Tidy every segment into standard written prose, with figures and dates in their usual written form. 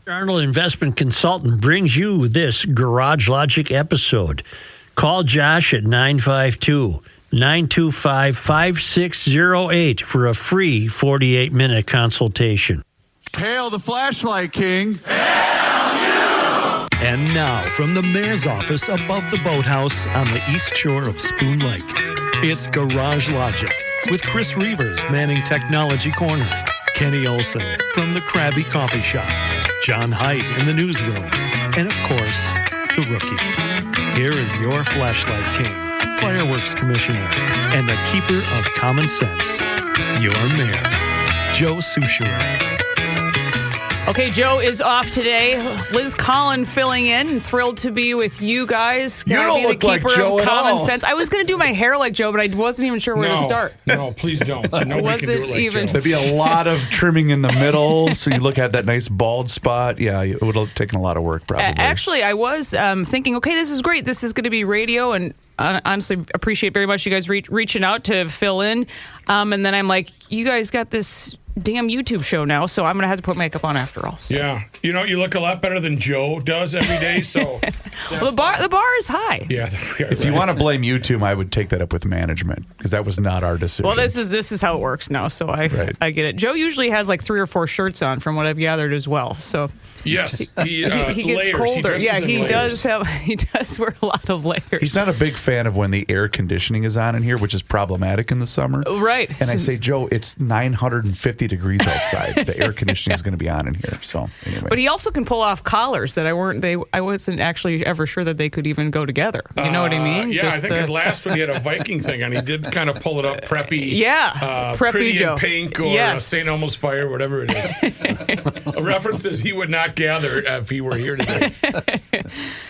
Arnold Investment Consultant brings you this Garage Logic episode. Call Josh at 952-925-5608 for a free 48-minute consultation. Hail the flashlight king. And now, from the mayor's office above the boathouse on the east shore of Spoon Lake, it's Garage Logic with Chris Reavers manning Technology Corner, Kenny Olson from the Krabby Coffee Shop, John Haidt in the newsroom, and of course, the rookie. Here is your flashlight king, fireworks commissioner, and the keeper of common sense, your mayor, Joe Soucheray. Okay, Joe is off today. Liz Collin filling in. Thrilled to be with you guys. You don't look like Joe at common all. sense. I was going to do my hair like Joe, but I wasn't even sure where to start. No, please don't. Nobody can do it like even- Joe. There'd be a lot of trimming in the middle, so you look at that nice bald spot. Yeah, it would have taken a lot of work, probably. Actually, I was thinking, okay, this is great. This is going to be radio, and honestly appreciate very much you guys reaching out to fill in. And then I'm like, you guys got this damn YouTube show now, so I'm going to have to put makeup on after all. So. Yeah. You know, you look a lot better than Joe does every day, so... Well, the bar is high. Yeah. If you want to blame YouTube, I would take that up with management, because that was not our decision. Well, this is how it works now, so I get it. Joe usually has like 3 or 4 shirts on, from what I've gathered as well. So Yes, he gets layers. colder. He does does wear a lot of layers. He's not a big fan of when the air conditioning is on in here, which is problematic in the summer. Right. And I say, Joe, it's 950 degrees outside. The air conditioning is going to be on in here. So anyway. But he also can pull off collars that I wasn't actually ever sure that they could even go together. You know what I mean? Yeah, I think his last one he had a Viking thing on. He did kind of pull it up preppy. Yeah, preppy Pretty Joe. in Pink or St. Elmo's Fire, whatever it is. References he would not gather if he were here today.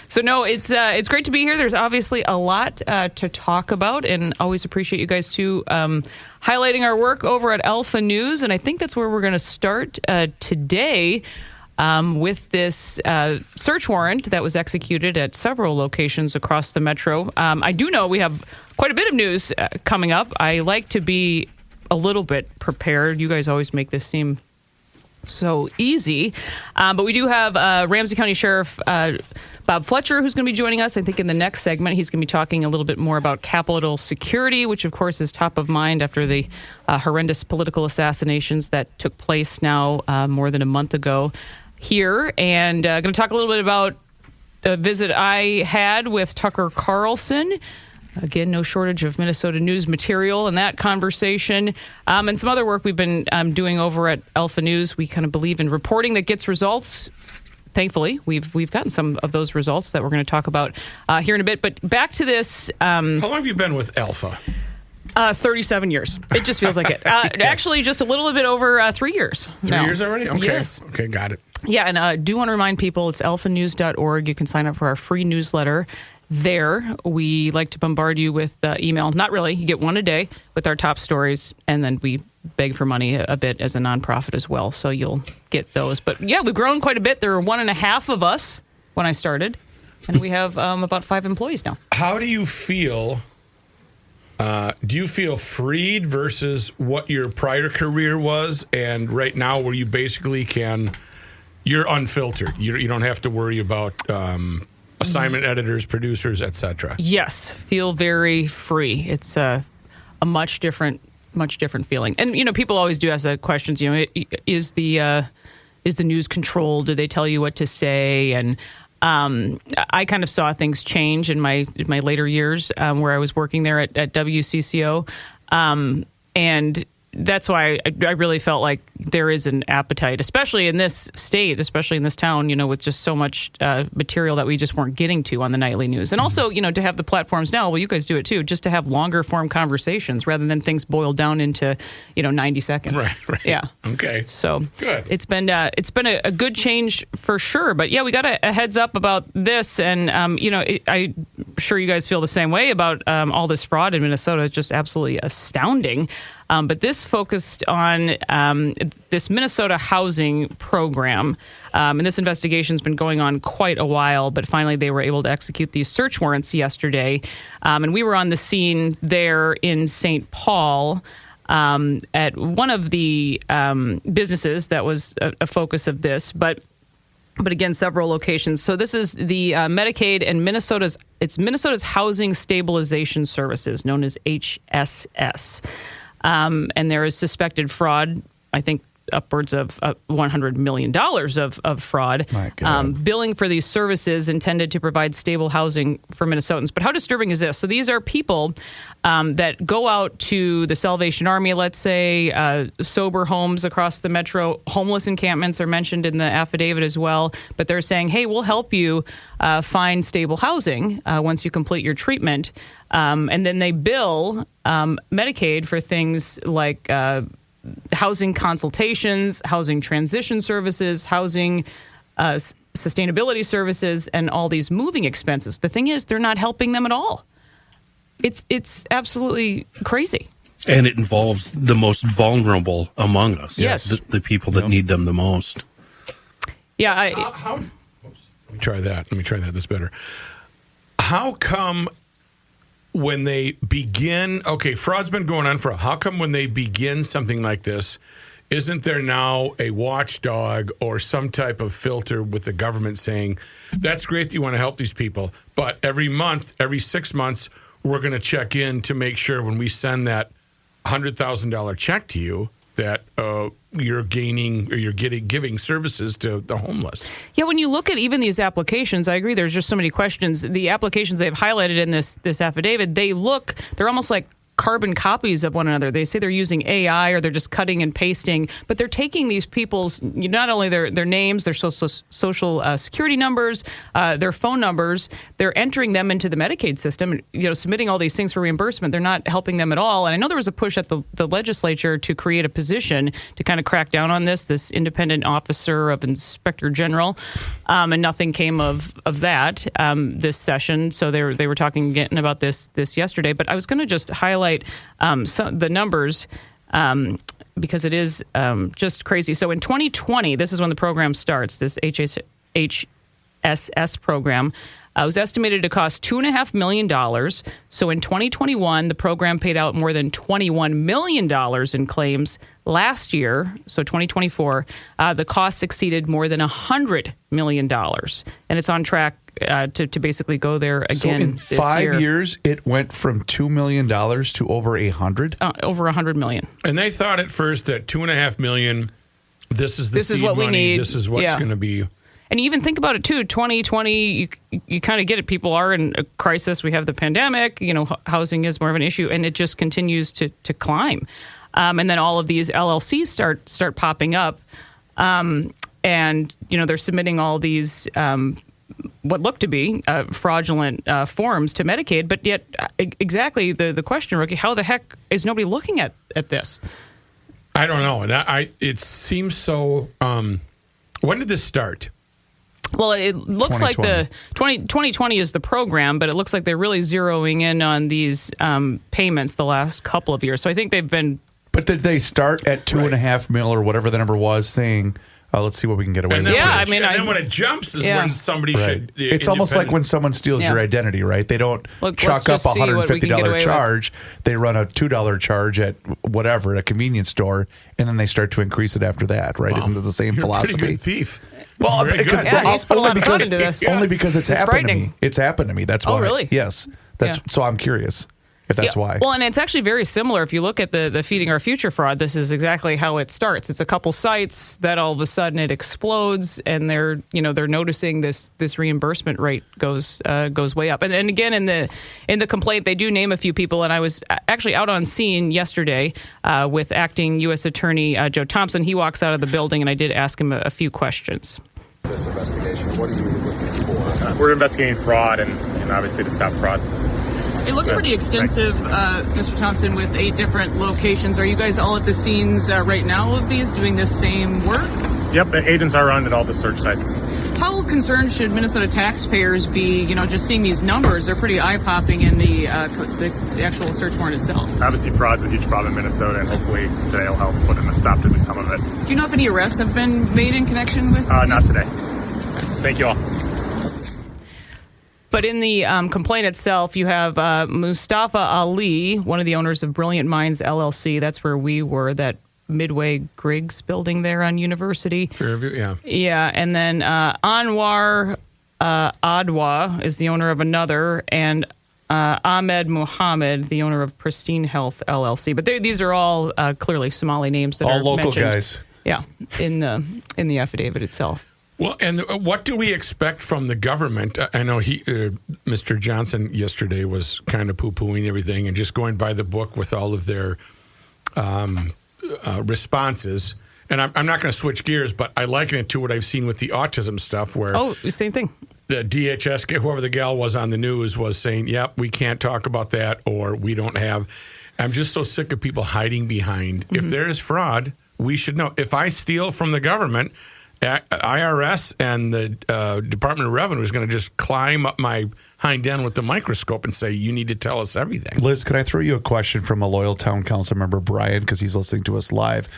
So no, it's great to be here. There's obviously a lot to talk about, and always appreciate you guys too highlighting our work over at Alpha News. And I think that's where we're going to start today with this search warrant that was executed at several locations across the metro. I do know we have quite a bit of news coming up. I like to be a little bit prepared. You guys always make this seem so easy. But we do have Ramsey County Sheriff Bob Fletcher, who's going to be joining us. I think in the next segment, he's going to be talking a little bit more about Capitol security, which, of course, is top of mind after the horrendous political assassinations that took place now more than a month ago here. And going to talk a little bit about a visit I had with Tucker Carlson. Again, no shortage of Minnesota news material in that conversation. And some other work we've been doing over at Alpha News. We kind of believe in reporting that gets results. Thankfully, we've gotten some of those results that we're going to talk about here in a bit. But back to this. How long have you been with Alpha? 37 years. It just feels like it. Yes. Actually, just a little bit over 3 years. 3 years already? Okay. Yes. Okay, got it. Yeah, and do want to remind people, it's alphanews.org. You can sign up for our free newsletter. There, we like to bombard you with email. Not really. You get one a day with our top stories, and then we beg for money a bit as a nonprofit as well. So you'll get those. But yeah, we've grown quite a bit. There were 1.5 of us when I started, and we have about 5 employees now. How do you feel? Do you feel freed versus what your prior career was, and right now where you basically you're unfiltered. You don't have to worry about assignment editors, producers, etc. Yes, feel very free. It's a much different feeling. And people always do ask that questions. Is the news controlled? Do they tell you what to say? And I kind of saw things change in my later years where I was working there at WCCO, and that's why I really felt like there is an appetite, especially in this state, especially in this town, with just so much material that we just weren't getting to on the nightly news. And also, to have the platforms now, well, you guys do it too, just to have longer form conversations rather than things boiled down into, 90 seconds. Right. Yeah. Okay. So good. It's been a good change for sure. But yeah, we got a heads up about this. And, I'm sure you guys feel the same way about all this fraud in Minnesota. It's just absolutely astounding. But this focused on this Minnesota housing program. And this investigation's been going on quite a while, but finally they were able to execute these search warrants yesterday. And we were on the scene there in St. Paul at one of the businesses that was a focus of this. But but again, several locations. So this is the Medicaid and Minnesota's Housing Stabilization Services, known as HSS. And there is suspected fraud, I think upwards of $100 million of fraud. My God. Billing for these services intended to provide stable housing for Minnesotans. But how disturbing is this? So these are people that go out to the Salvation Army, let's say, sober homes across the metro. Homeless encampments are mentioned in the affidavit as well. But they're saying, hey, we'll help you find stable housing once you complete your treatment. And then they bill Medicaid for things like housing consultations, housing transition services, housing sustainability services, and all these moving expenses. The thing is, they're not helping them at all. It's absolutely crazy. And it involves the most vulnerable among us. Yes. The people that need them the most. Yeah. Let me try that. That's better. How come when they begin, fraud's been going on for, how come when they begin something like this, isn't there now a watchdog or some type of filter with the government saying, that's great that you want to help these people, but every month, every 6 months, we're going to check in to make sure when we send that $100,000 check to you that you're gaining or you're giving services to the homeless. Yeah, when you look at even these applications, I agree there's just so many questions. The applications they've highlighted in this affidavit, they're almost like carbon copies of one another. They say they're using AI or they're just cutting and pasting, but they're taking these people's, not only their names, their social security numbers, their phone numbers, they're entering them into the Medicaid system, submitting all these things for reimbursement. They're not helping them at all. And I know there was a push at the legislature to create a position to kind of crack down on this independent officer of Inspector General, and nothing came of that this session. So they were talking again about this yesterday. But I was going to just highlight the numbers because it is just crazy. So in 2020, this is when the program starts, this HSS program. It was estimated to cost $2.5 million. So in 2021, the program paid out more than $21 million in claims. Last year, so 2024, the cost exceeded more than $100 million. And it's on track to basically go there again so in this 5 years, it went from $2 million to over 100? Over $100 million. And they thought at first that $2.5 million, this is This is seed what we money, need. this is what's going to be. And you even think about it, too. 2020, you kind of get it. People are in a crisis. We have the pandemic. Housing is more of an issue, and it just continues to climb. And then all of these LLCs start popping up. And, they're submitting all these what look to be fraudulent forms to Medicaid. But yet, exactly the question, Rookie, how the heck is nobody looking at this? I don't know. And it seems so... when did this start? Well, it looks like the 2020 is the program, but it looks like they're really zeroing in on these payments the last couple of years. So I think they've been... But did they start at $2.5 million or whatever the number was, saying, let's see what we can get away with? Then when it jumps is when somebody should... It's almost like when someone steals your identity, right? They don't chalk up a $150 charge. They run a $2 charge at whatever, a convenience store, and then they start to increase it after that, right? Wow. Isn't it the same philosophy? Pretty good thief. Well, he's put a lot of thought into this. Only because it's happened to me. It's happened to me. That's why. Oh, really? Yes. So I'm curious if that's why. Well, and it's actually very similar. If you look at the Feeding Our Future fraud, this is exactly how it starts. It's a couple sites that all of a sudden it explodes, and they're noticing this reimbursement rate goes way up. And again, in the complaint, they do name a few people. And I was actually out on scene yesterday with acting U.S. Attorney Joe Thompson. He walks out of the building, and I did ask him a few questions. This investigation, what are you looking for? We're investigating fraud and obviously to stop fraud. It looks pretty extensive, Mr. Thompson, with 8 different locations. Are you guys all at the scenes right now of these doing this same work? Yep, the agents are on at all the search sites. How concerned should Minnesota taxpayers be, just seeing these numbers? They're pretty eye-popping in the actual search warrant itself. Obviously, fraud's a huge problem in Minnesota, and hopefully today will help put a stop to at least some of it. Do you know if any arrests have been made in connection with Not today. Thank you all. But in the complaint itself, you have Mustafa Ali, one of the owners of Brilliant Minds LLC. That's where we were, that Midway Griggs building there on University. Fairview, yeah. Yeah, and then Anwar Adwa is the owner of another, and Ahmed Muhammad, the owner of Pristine Health LLC. But these are all clearly Somali names that all are local mentioned. guys. Yeah, in the affidavit itself. Well, and what do we expect from the government? I know Mr. Johnson yesterday was kind of poo-pooing everything and just going by the book with all of their responses. And I'm not going to switch gears, but I liken it to what I've seen with the autism stuff where... Oh, same thing. The DHS, whoever the gal was on the news, was saying, yep, we can't talk about that, or we don't have... I'm just so sick of people hiding behind. If there is fraud, we should know. If I steal from the government... IRS and the Department of Revenue is going to just climb up my hind end with the microscope and say, you need to tell us everything. Liz, can I throw you a question from a loyal town council member, Brian, because he's listening to us live?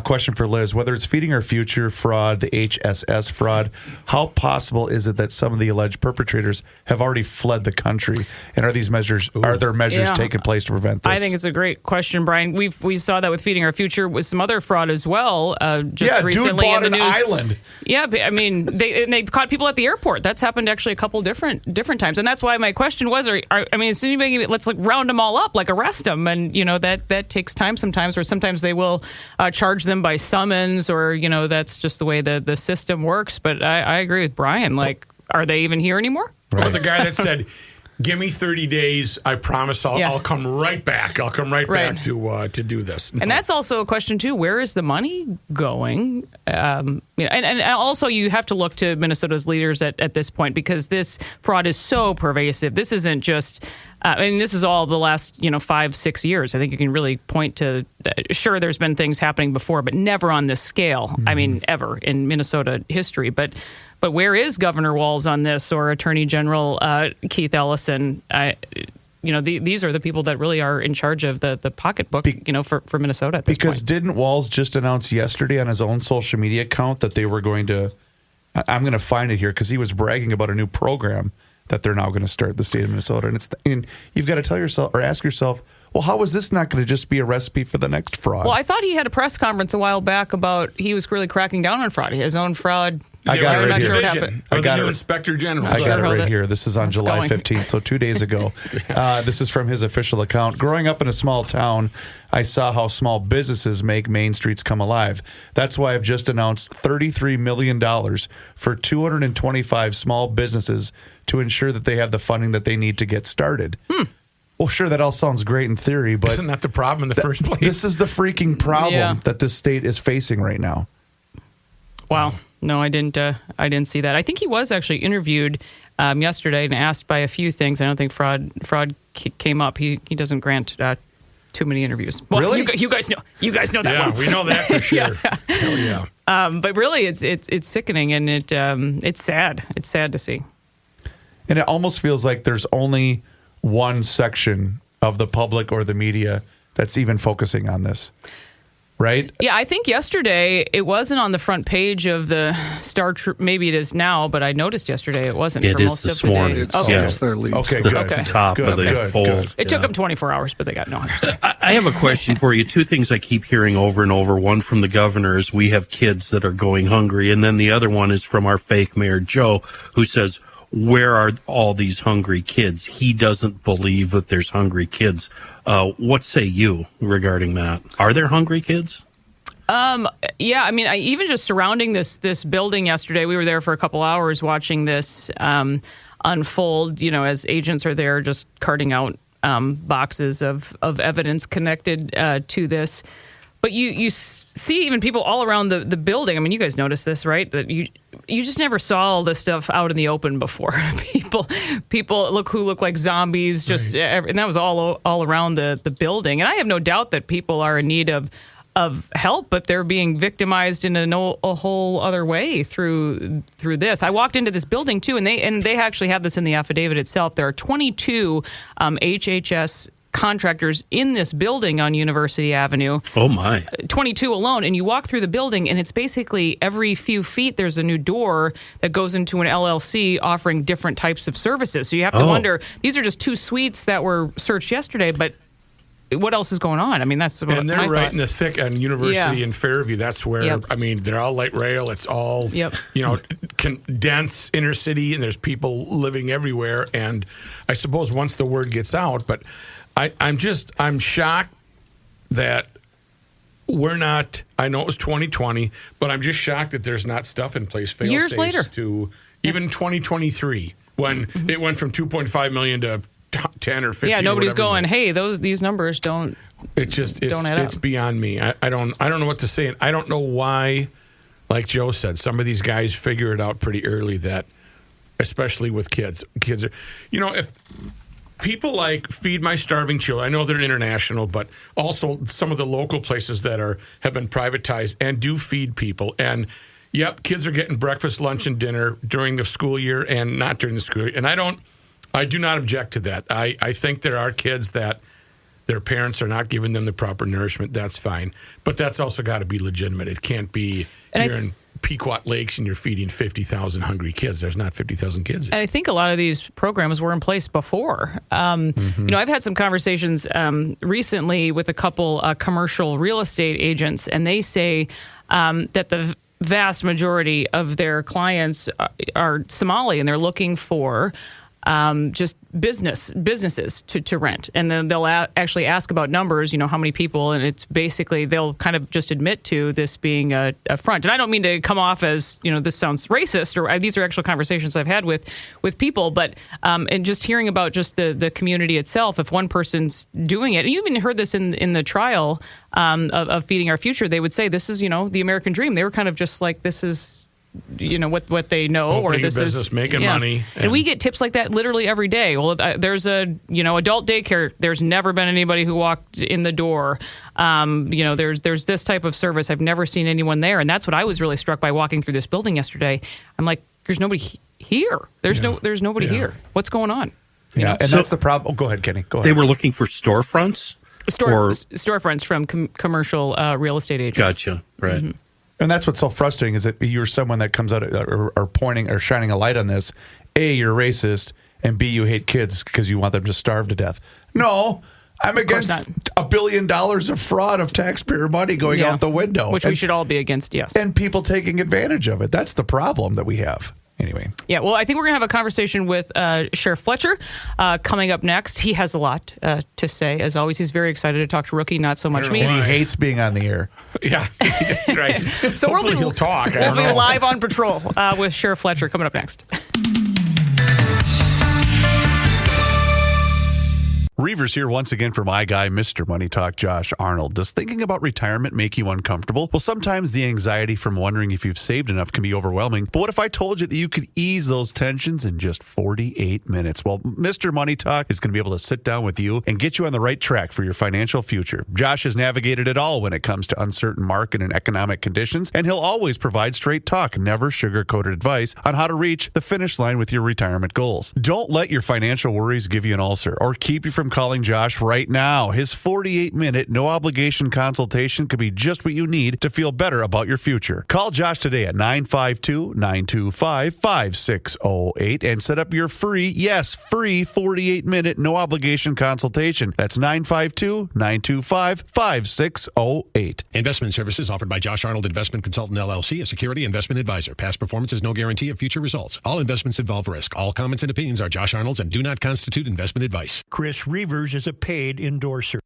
Question for Liz. Whether it's Feeding Our Future fraud, the HSS fraud, how possible is it that some of the alleged perpetrators have already fled the country? And are there measures taking place to prevent this? I think it's a great question, Brian. We saw that with Feeding Our Future with some other fraud as well. Recently dude bought in the an news. island. Yeah, I mean, they caught people at the airport. That's happened actually a couple different times, and that's why my question was: as soon as let's round them all up, arrest them, and that takes time sometimes, or sometimes they will charge them by summons, or that's just the way the system works. But I agree with Brian. Are they even here anymore? Or the guy that said, give me 30 days. I promise I'll come right back. I'll come right back to do this. No. And that's also a question, too. Where is the money going? And also you have to look to Minnesota's leaders at this point, because this fraud is so pervasive. This isn't just... this is all the last 5-6 years. I think you can really point to. Sure, there's been things happening before, but never on this scale. I mean, ever in Minnesota history. But where is Governor Walz on this, or Attorney General Keith Ellison? These are the people that really are in charge of the pocketbook. For Minnesota. At this because point. Didn't Walz just announce yesterday on his own social media account that they were going to? I'm going to find it here because he was bragging about a new program that they're now going to start in the state of Minnesota. And you've got to tell yourself or ask yourself, well, how is this not going to just be a recipe for the next fraud? Well, I thought he had a press conference a while back about he was really cracking down on fraud. His own fraud. I got it right here. Sure what happened. I got it. Inspector General. I got it right here. This is on July 15th, so 2 days ago. This is from his official account. Growing up in a small town, I saw how small businesses make main streets come alive. That's why I've just announced $33 million for 225 small businesses to ensure that they have the funding that they need to get started. Well, sure, that all sounds great in theory, but... Isn't that the problem in the first place? This is the freaking problem that this state is facing right now. Wow. No, I didn't see that. I think he was actually interviewed yesterday and asked by a few things. I don't think fraud came up. He doesn't grant too many interviews. Well, really? You guys know that. Yeah, one. we know that for sure. Hell yeah. But really, it's sickening, and it's sad. It's sad to see. And it almost feels like there's only one section of the public or the media that's even focusing on this. Right? Yeah, I think yesterday it wasn't on the front page of the Star Tribune. Maybe it is now, but I noticed yesterday it wasn't. It for is most this of the morning. day. It's their lead. Okay, The good. top of the fold. It took them 24 hours, but they got no. I have a question for you. Two things I keep hearing over and over. One from the governor is we have kids that are going hungry. And then the other one is from our fake mayor, Joe, who says, where are all these hungry kids? He doesn't believe that there's hungry kids. What say you regarding that? Are there hungry kids? Yeah, I mean, even just surrounding this building yesterday, we were there for a couple hours watching this unfold, as agents are there just carting out boxes of evidence connected to this. But you see even people all around the building. I mean, you guys noticed this, right? That you just never saw all this stuff out in the open before. people who look like zombies, and that was all around the building. And I have no doubt that people are in need of help, but they're being victimized in a whole other way through this. I walked into this building too, and they actually have this in the affidavit itself. There are 22 HHS contractors in this building on University Avenue. Oh my. 22 alone. And you walk through the building and it's basically every few feet there's a new door that goes into an LLC offering different types of services. So you have to wonder, these are just 2 suites that were searched yesterday, but what else is going on? I mean, that's what and they're right in the thick on University and Fairview. That's where I mean, they're all light rail. It's all dense inner city, and there's people living everywhere. And I suppose once the word gets out, but I'm shocked that we're not. I know it was 2020, but I'm just shocked that there's not stuff in place. Years later, to even 2023 when it went from 2.5 million to 10 or 15. Yeah, nobody's going, hey, these numbers don't. It's add up. beyond me. I don't know what to say, and I don't know why. Like Joe said, some of these guys figure it out pretty early. That, especially with kids are, if people like Feed My Starving Children, I know they're international, but also some of the local places that have been privatized and do feed people. And yep, kids are getting breakfast, lunch, and dinner during the school year and not during the school year. And I do not object to that. I think there are kids that their parents are not giving them the proper nourishment. That's fine. But that's also got to be legitimate. It can't be you're in Pequot Lakes and you're feeding 50,000 hungry kids. There's not 50,000 kids. And I think a lot of these programs were in place before. I've had some conversations recently with a couple commercial real estate agents, and they say that the vast majority of their clients are Somali, and they're looking for just businesses to rent. And then they'll actually ask about numbers, how many people, and it's basically they'll kind of just admit to this being a front. And I don't mean to come off as, this sounds racist, or these are actual conversations I've had with people, but and just hearing about just the community itself, if one person's doing it, and you even heard this in the trial of Feeding Our Future, they would say this is, the American dream. They were kind of just like, this is what they know, opening or this business, is making money, and we get tips like that literally every day. Well, there's adult daycare. There's never been anybody who walked in the door. There's this type of service. I've never seen anyone there, and that's what I was really struck by walking through this building yesterday. I'm like, there's nobody here. There's nobody here. What's going on? And that's the problem. Oh, go ahead, Kenny. Go ahead. They were looking for storefronts. Storefronts from commercial real estate agents. Gotcha. Right. Mm-hmm. And that's what's so frustrating is that you're someone that comes out or pointing or shining a light on this. A, you're racist, and B, you hate kids because you want them to starve to death. No, I'm against $1 billion of fraud of taxpayer money going out the window. Which we should all be against, yes. And people taking advantage of it. That's the problem that we have. Anyway. Yeah, well, I think we're going to have a conversation with Sheriff Fletcher coming up next. He has a lot to say. As always, he's very excited to talk to Rookie, not so much me. And he hates being on the air. Yeah, that's right. So hopefully he'll talk. We'll be live on patrol with Sheriff Fletcher coming up next. Reavers here once again for my guy, Mr. Money Talk, Josh Arnold. Does thinking about retirement make you uncomfortable? Well, sometimes the anxiety from wondering if you've saved enough can be overwhelming. But what if I told you that you could ease those tensions in just 48 minutes? Well, Mr. Money Talk is going to be able to sit down with you and get you on the right track for your financial future. Josh has navigated it all when it comes to uncertain market and economic conditions, and he'll always provide straight talk, never sugar-coated advice on how to reach the finish line with your retirement goals. Don't let your financial worries give you an ulcer or keep you from calling Josh right now. His 48-minute, no-obligation consultation could be just what you need to feel better about your future. Call Josh today at 952-925-5608 and set up your free 48-minute, no-obligation consultation. That's 952-925-5608. Investment services offered by Josh Arnold Investment Consultant, LLC, a security investment advisor. Past performance is no guarantee of future results. All investments involve risk. All comments and opinions are Josh Arnold's and do not constitute investment advice. Chris Reavers is a paid endorser.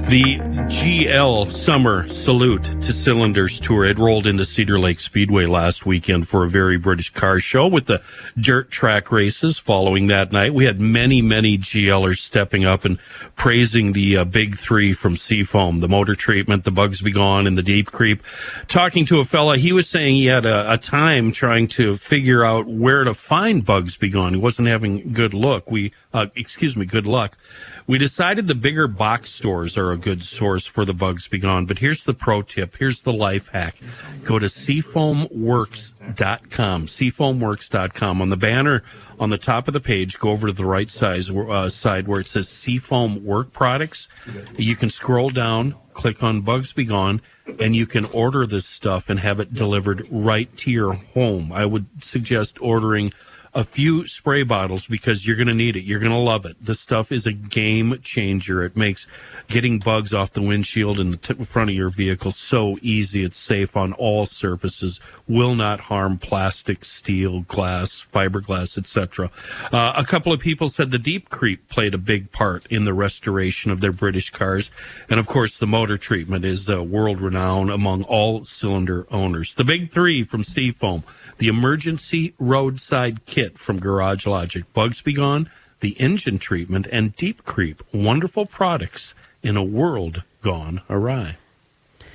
The GL Summer Salute to Cylinders Tour. It rolled into Cedar Lake Speedway last weekend for a very British car show with the dirt track races following that night. We had many GLers stepping up and praising the big three from Seafoam, the motor treatment, the Bugs Be Gone, and the Deep Creep. Talking to a fella, he was saying he had a time trying to figure out where to find Bugs Be Gone. He wasn't having good luck. Good luck. We decided the bigger box stores are a good source for the Bugs Be Gone, but here's the pro tip. Here's the life hack. Go to seafoamworks.com, seafoamworks.com. On the banner on the top of the page, go over to the right side where it says Seafoam Work Products. You can scroll down, click on Bugs Be Gone, and you can order this stuff and have it delivered right to your home. I would suggest ordering a few spray bottles because you're going to need it. You're going to love it. This stuff is a game changer. It makes getting bugs off the windshield in the front of your vehicle so easy. It's safe on all surfaces, will not harm plastic, steel, glass, fiberglass, etc. A couple of people said the deep creep played a big part in the restoration of their British cars. And of course, the motor treatment is world renowned among all cylinder owners. The big three from Seafoam: the emergency roadside kit from Garage Logic, Bugs Be Gone, the engine treatment, and Deep Creep. Wonderful products in a world gone awry.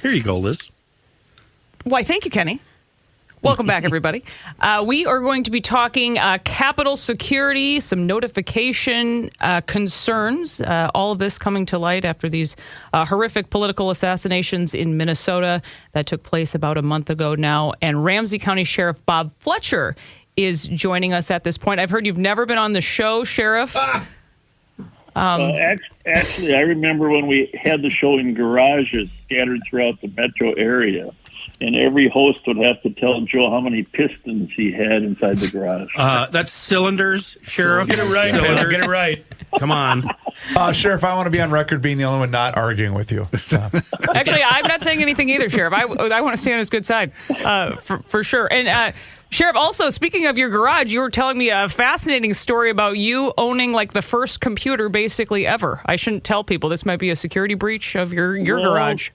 Here you go, Liz. Why, thank you, Kenny. Welcome back, everybody. We are going to be talking Capitol security, some notification concerns, all of this coming to light after these horrific political assassinations in Minnesota that took place about a month ago now. And Ramsey County Sheriff Bob Fletcher is joining us at this point. I've heard you've never been on the show, Sheriff. Actually, I remember when we had the show in garages scattered throughout the metro area. And every host would have to tell Joe how many pistons he had inside the garage. That's cylinders, Sheriff. Get it right, man. Get it right. Come on. Sheriff, I want to be on record being the only one not arguing with you. So. Actually, I'm not saying anything either, Sheriff. I want to stay on his good side, for sure. And Sheriff, also, speaking of your garage, you were telling me a fascinating story about you owning like the first computer basically ever. I shouldn't tell people. This might be a security breach of your garage.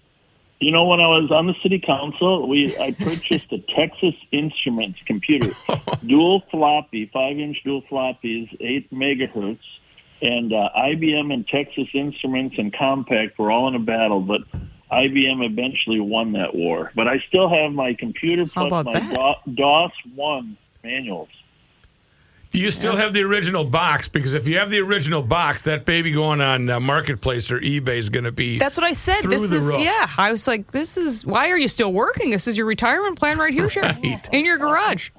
You know, when I was on the city council, I purchased a Texas Instruments computer, dual floppy, 5-inch dual floppies, 8 megahertz, and IBM and Texas Instruments and Compaq were all in a battle, but IBM eventually won that war. But I still have my computer plus my DOS-1 manuals. Do you still have the original box? Because if you have the original box, that baby going on Marketplace or eBay is going to be That's what I said. Through the roof. Yeah. I was like, why are you still working? This is your retirement plan right here, Sheriff, in your garage.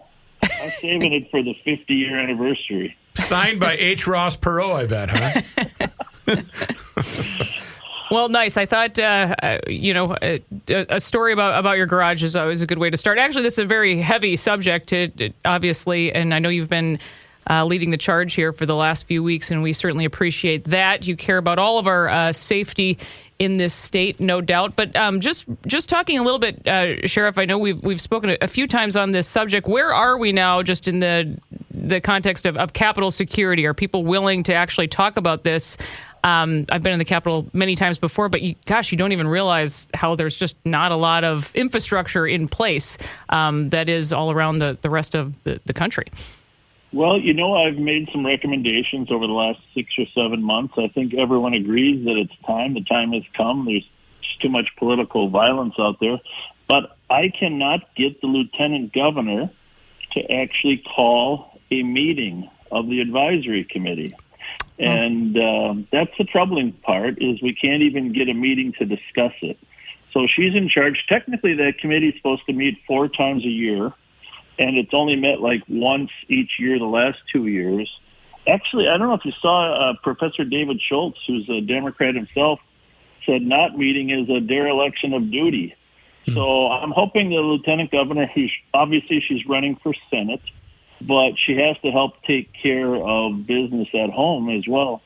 I'm saving it for the 50-year anniversary. Signed by H. Ross Perot, I bet, huh? Well, nice. I thought, a story about your garage is always a good way to start. Actually, this is a very heavy subject, obviously, and I know you've been leading the charge here for the last few weeks, and we certainly appreciate that. You care about all of our safety in this state, no doubt. But just talking a little bit, Sheriff, I know we've spoken a few times on this subject. Where are we now, just in the context of Capitol security? Are people willing to actually talk about this? I've been in the Capitol many times before, but you don't even realize how there's just not a lot of infrastructure in place that is all around the rest of the country. Well, I've made some recommendations over the last 6 or 7 months. I think everyone agrees that it's time. The time has come. There's just too much political violence out there. But I cannot get the lieutenant governor to actually call a meeting of the advisory committee. And that's the troubling part, is we can't even get a meeting to discuss it. So she's in charge. Technically, that committee is supposed to meet 4 times a year, and it's only met like once each year the last 2 years. Actually, I don't know if you saw Professor David Schultz, who's a Democrat himself, said not meeting is a dereliction of duty. So I'm hoping the lieutenant governor, obviously she's running for Senate, but she has to help take care of business at home as well.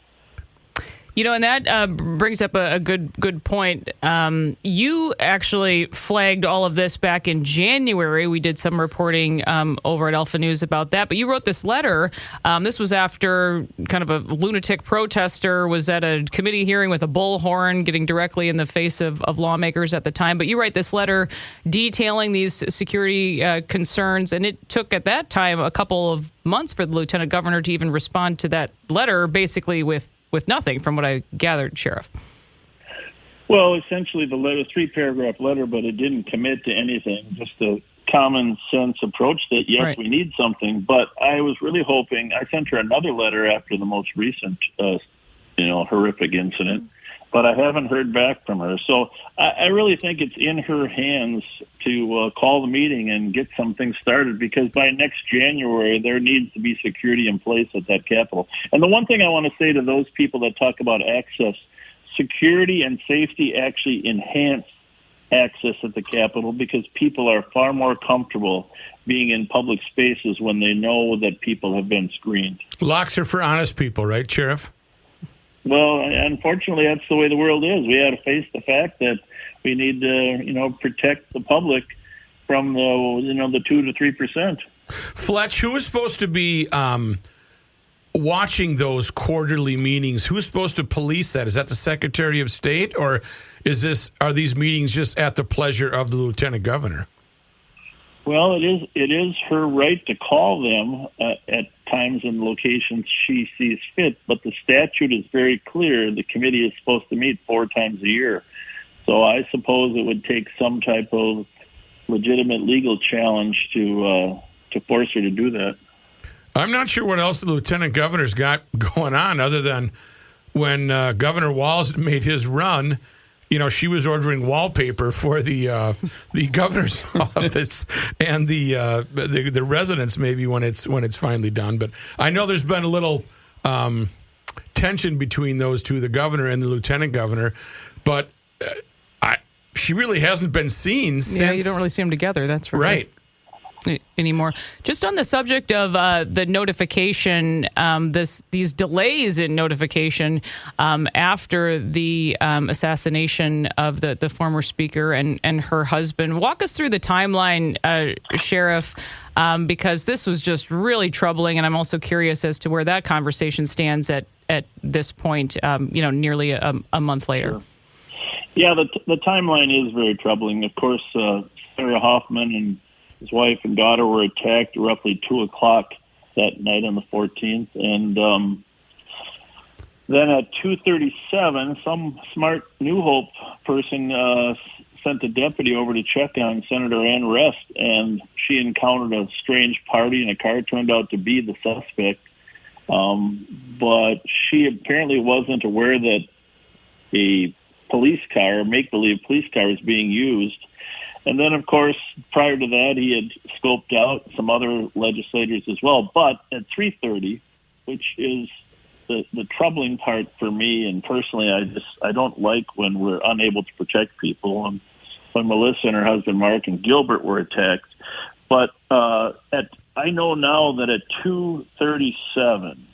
And that brings up a good point. You actually flagged all of this back in January. We did some reporting over at Alpha News about that. But you wrote this letter. This was after kind of a lunatic protester was at a committee hearing with a bullhorn, getting directly in the face of lawmakers at the time. But you write this letter detailing these security concerns. And it took at that time a couple of months for the lieutenant governor to even respond to that letter, basically with nothing, from what I gathered, Sheriff. Well, essentially the letter, 3-paragraph letter, but it didn't commit to anything, just a common sense approach that, yes, right, we need something. But I was really hoping, I sent her another letter after the most recent, horrific incident, but I haven't heard back from her. So I really think it's in her hands to call the meeting and get something started, because by next January, there needs to be security in place at that Capitol. And the one thing I want to say to those people that talk about access, security and safety actually enhance access at the Capitol because people are far more comfortable being in public spaces when they know that people have been screened. Locks are for honest people, right, Sheriff? Well, unfortunately, that's the way the world is. We have to face the fact that we need to, protect the public from the 2 to 3%. Fletch, who is supposed to be watching those quarterly meetings? Who's supposed to police that? Is that the Secretary of State, or are these meetings just at the pleasure of the Lieutenant Governor? Well, it is her right to call them at times and locations she sees fit, but the statute is very clear. The committee is supposed to meet 4 times a year. So I suppose it would take some type of legitimate legal challenge to force her to do that. I'm not sure what else the Lieutenant Governor's got going on other than when Governor Walz made his run, she was ordering wallpaper for the governor's office and the residents maybe when it's finally done. But I know there's been a little tension between those two, the governor and the lieutenant governor. But she really hasn't been seen since. Yeah, you don't really see them together. That's right. Anymore. Just on the subject of the notification, these delays in notification after the assassination of the former speaker and her husband. Walk us through the timeline, Sheriff, because this was just really troubling, and I'm also curious as to where that conversation stands at this point, nearly a month later. Sure. Yeah, the timeline is very troubling. Of course, Sarah Hoffman and his wife and daughter were attacked roughly 2:00 that night on the 14th. And then at 2:37, some smart New Hope person sent a deputy over to check on Senator Ann Rest, and she encountered a strange party, and a car turned out to be the suspect. But she apparently wasn't aware that a police car, a make-believe police car, was being used. And then, of course, prior to that, he had scoped out some other legislators as well. But at 3:30, which is the troubling part for me, and personally, I don't like when we're unable to protect people. And when Melissa and her husband Mark and Gilbert were attacked. But I know now that at 2:37,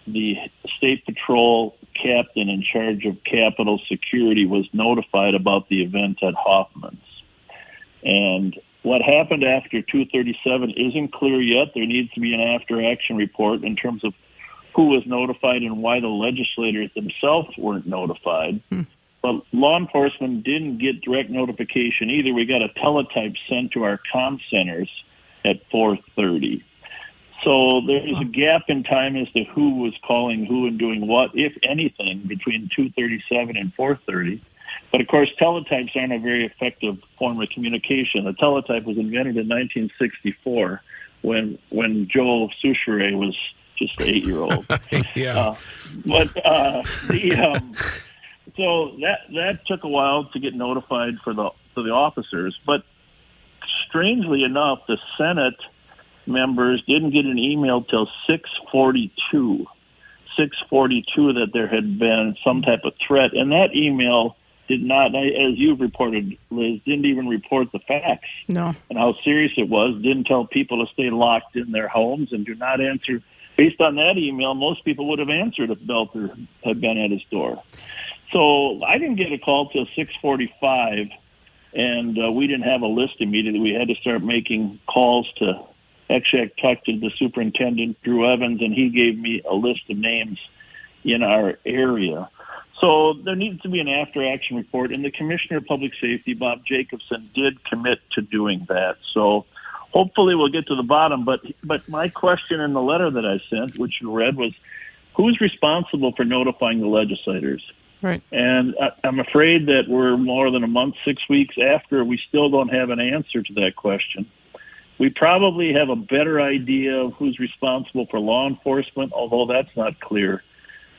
the State Patrol captain in charge of Capitol Security was notified about the event at Hoffman's. And what happened after 2:37 isn't clear yet. There needs to be an after-action report in terms of who was notified and why the legislators themselves weren't notified. But law enforcement didn't get direct notification either. We got a teletype sent to our comm centers at 4:30. So there is a gap in time as to who was calling who and doing what, if anything, between 2:37 and 4:30. But, of course, teletypes aren't a very effective form of communication. The teletype was invented in 1964 when Joel Souchere was just an 8-year-old. Yeah. So that took a while to get notified for the officers. But strangely enough, the Senate members didn't get an email till 6:42 that there had been some type of threat. And that email did not, as you've reported, Liz, didn't even report the facts. No. And how serious it was, didn't tell people to stay locked in their homes and do not answer. Based on that email, most people would have answered if Belter had been at his door. So I didn't get a call till 6:45, and we didn't have a list immediately. We had to start making calls to, actually I talked to the superintendent, Drew Evans, and he gave me a list of names in our area. So there needs to be an after-action report, and the Commissioner of Public Safety, Bob Jacobson, did commit to doing that. So hopefully we'll get to the bottom. But my question in the letter that I sent, which you read, was who's responsible for notifying the legislators? Right. And I'm afraid that we're more than a month, 6 weeks after, we still don't have an answer to that question. We probably have a better idea of who's responsible for law enforcement, although that's not clear.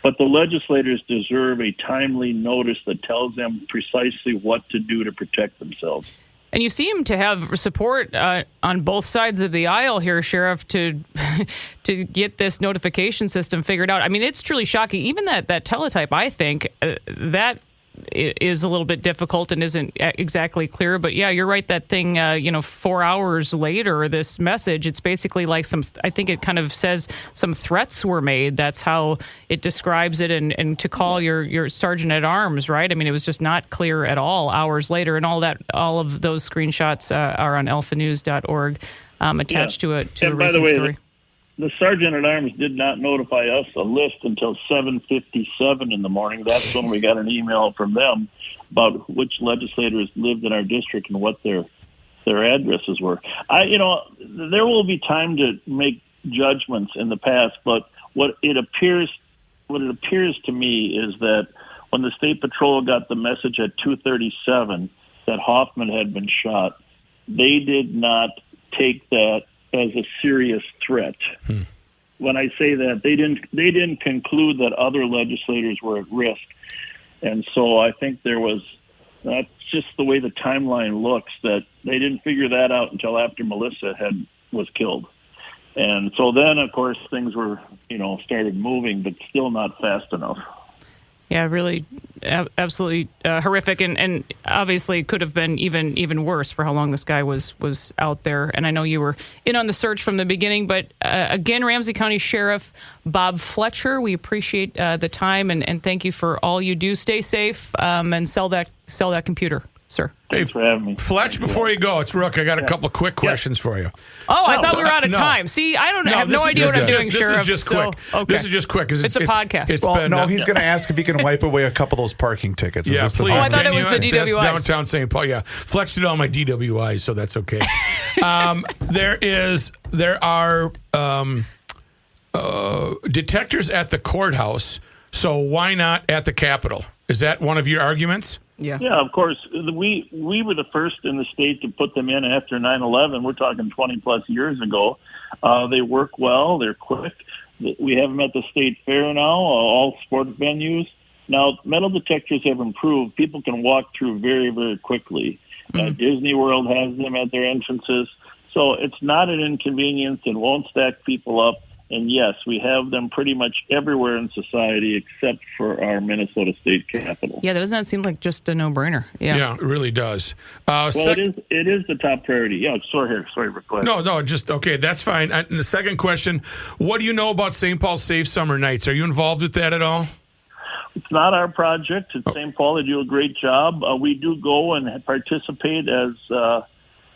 But the legislators deserve a timely notice that tells them precisely what to do to protect themselves. And you seem to have support on both sides of the aisle here, Sheriff, to get this notification system figured out. I mean, it's truly shocking. Even that teletype, I think, that is a little bit difficult and isn't exactly clear. But yeah, you're right. That thing, 4 hours later, this message, it's basically like I think it kind of says some threats were made. That's how it describes it, and to call your sergeant at arms, right? I mean, it was just not clear at all hours later, and all of those screenshots are on alphanews.org attached to a recent story. The sergeant at arms did not notify us a list until 7:57 in the morning. That's when we got an email from them about which legislators lived in our district and what their addresses were. There will be time to make judgments in the past, but what it appears to me is that when the State Patrol got the message at 2:37 that Hoffman had been shot, they did not take that as a serious threat. When I say that, they didn't conclude that other legislators were at risk. And so I think that's just the way the timeline looks, that they didn't figure that out until after Melissa was killed. And so then, of course, things were, started moving, but still not fast enough. Yeah, really, absolutely horrific, and obviously could have been even worse for how long this guy was out there. And I know you were in on the search from the beginning, but again, Ramsey County Sheriff Bob Fletcher, we appreciate the time and thank you for all you do. Stay safe and sell that computer, sir. Thanks for having me. Fletch, before you go, it's Rook. I got a couple quick questions for you. Oh, I thought we were out of time. See, I have no idea what I'm doing, Sheriff. This is just quick. Okay. This is just quick. It's a podcast. He's going to ask if he can wipe away a couple of those parking tickets. Yeah, please. I thought it was the DWIs. That's downtown St. Paul. Yeah, Fletch did all my DWIs, so that's okay. There are detectors at the courthouse, so why not at the Capitol? Is that one of your arguments? Yeah, of course. We were the first in the state to put them in after 9/11. We're talking 20-plus years ago. They work well. They're quick. We have them at the state fair now, all sport venues. Now, metal detectors have improved. People can walk through very, very quickly. Disney World has them at their entrances. So it's not an inconvenience. It won't stack people up. And yes, we have them pretty much everywhere in society except for our Minnesota State Capitol. Yeah, that doesn't seem like just a no-brainer. Yeah, it really does. It is the top priority. Yeah, sorry, Rick. No, just okay. That's fine. And the second question: what do you know about St. Paul Safe Summer Nights? Are you involved with that at all? It's not our project. It's St. Paul. They do a great job. We do go and participate as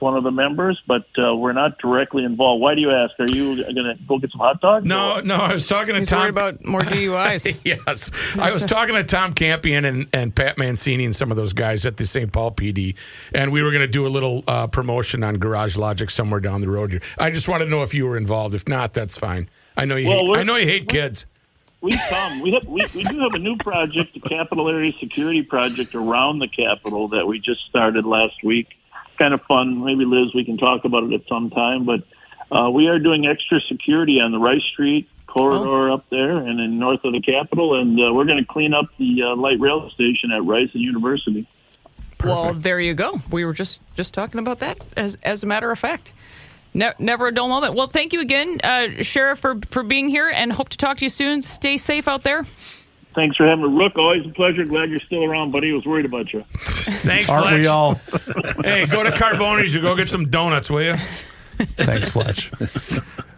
one of the members, but we're not directly involved. Why do you ask? Are you going to go get some hot dogs? No. I was talking to Tom. Worried about more DUIs. Yes. I was talking to Tom Campion and Pat Mancini and some of those guys at the St. Paul PD, and we were going to do a little promotion on Garage Logic somewhere down the road here. I just wanted to know if you were involved. If not, that's fine. I know you hate kids. We come. We do have a new project, the Capitol Area Security Project around the Capitol that we just started last week. Kind of fun. Maybe, Liz, we can talk about it at some time. But we are doing extra security on the Rice Street corridor up there and in north of the Capitol, and we're going to clean up the light rail station at Rice and University. Perfect. Well, there you go. We were just talking about that as a matter of fact. Never a dull moment. Well, thank you again, Sheriff, for being here, and hope to talk to you soon. Stay safe out there. Thanks for having me, Rook. Always a pleasure. Glad you're still around, buddy. I was worried about you. Thanks, Aren't Fletch. we all? Hey, go to Carboni's or go get some donuts, will you? Thanks, Fletch.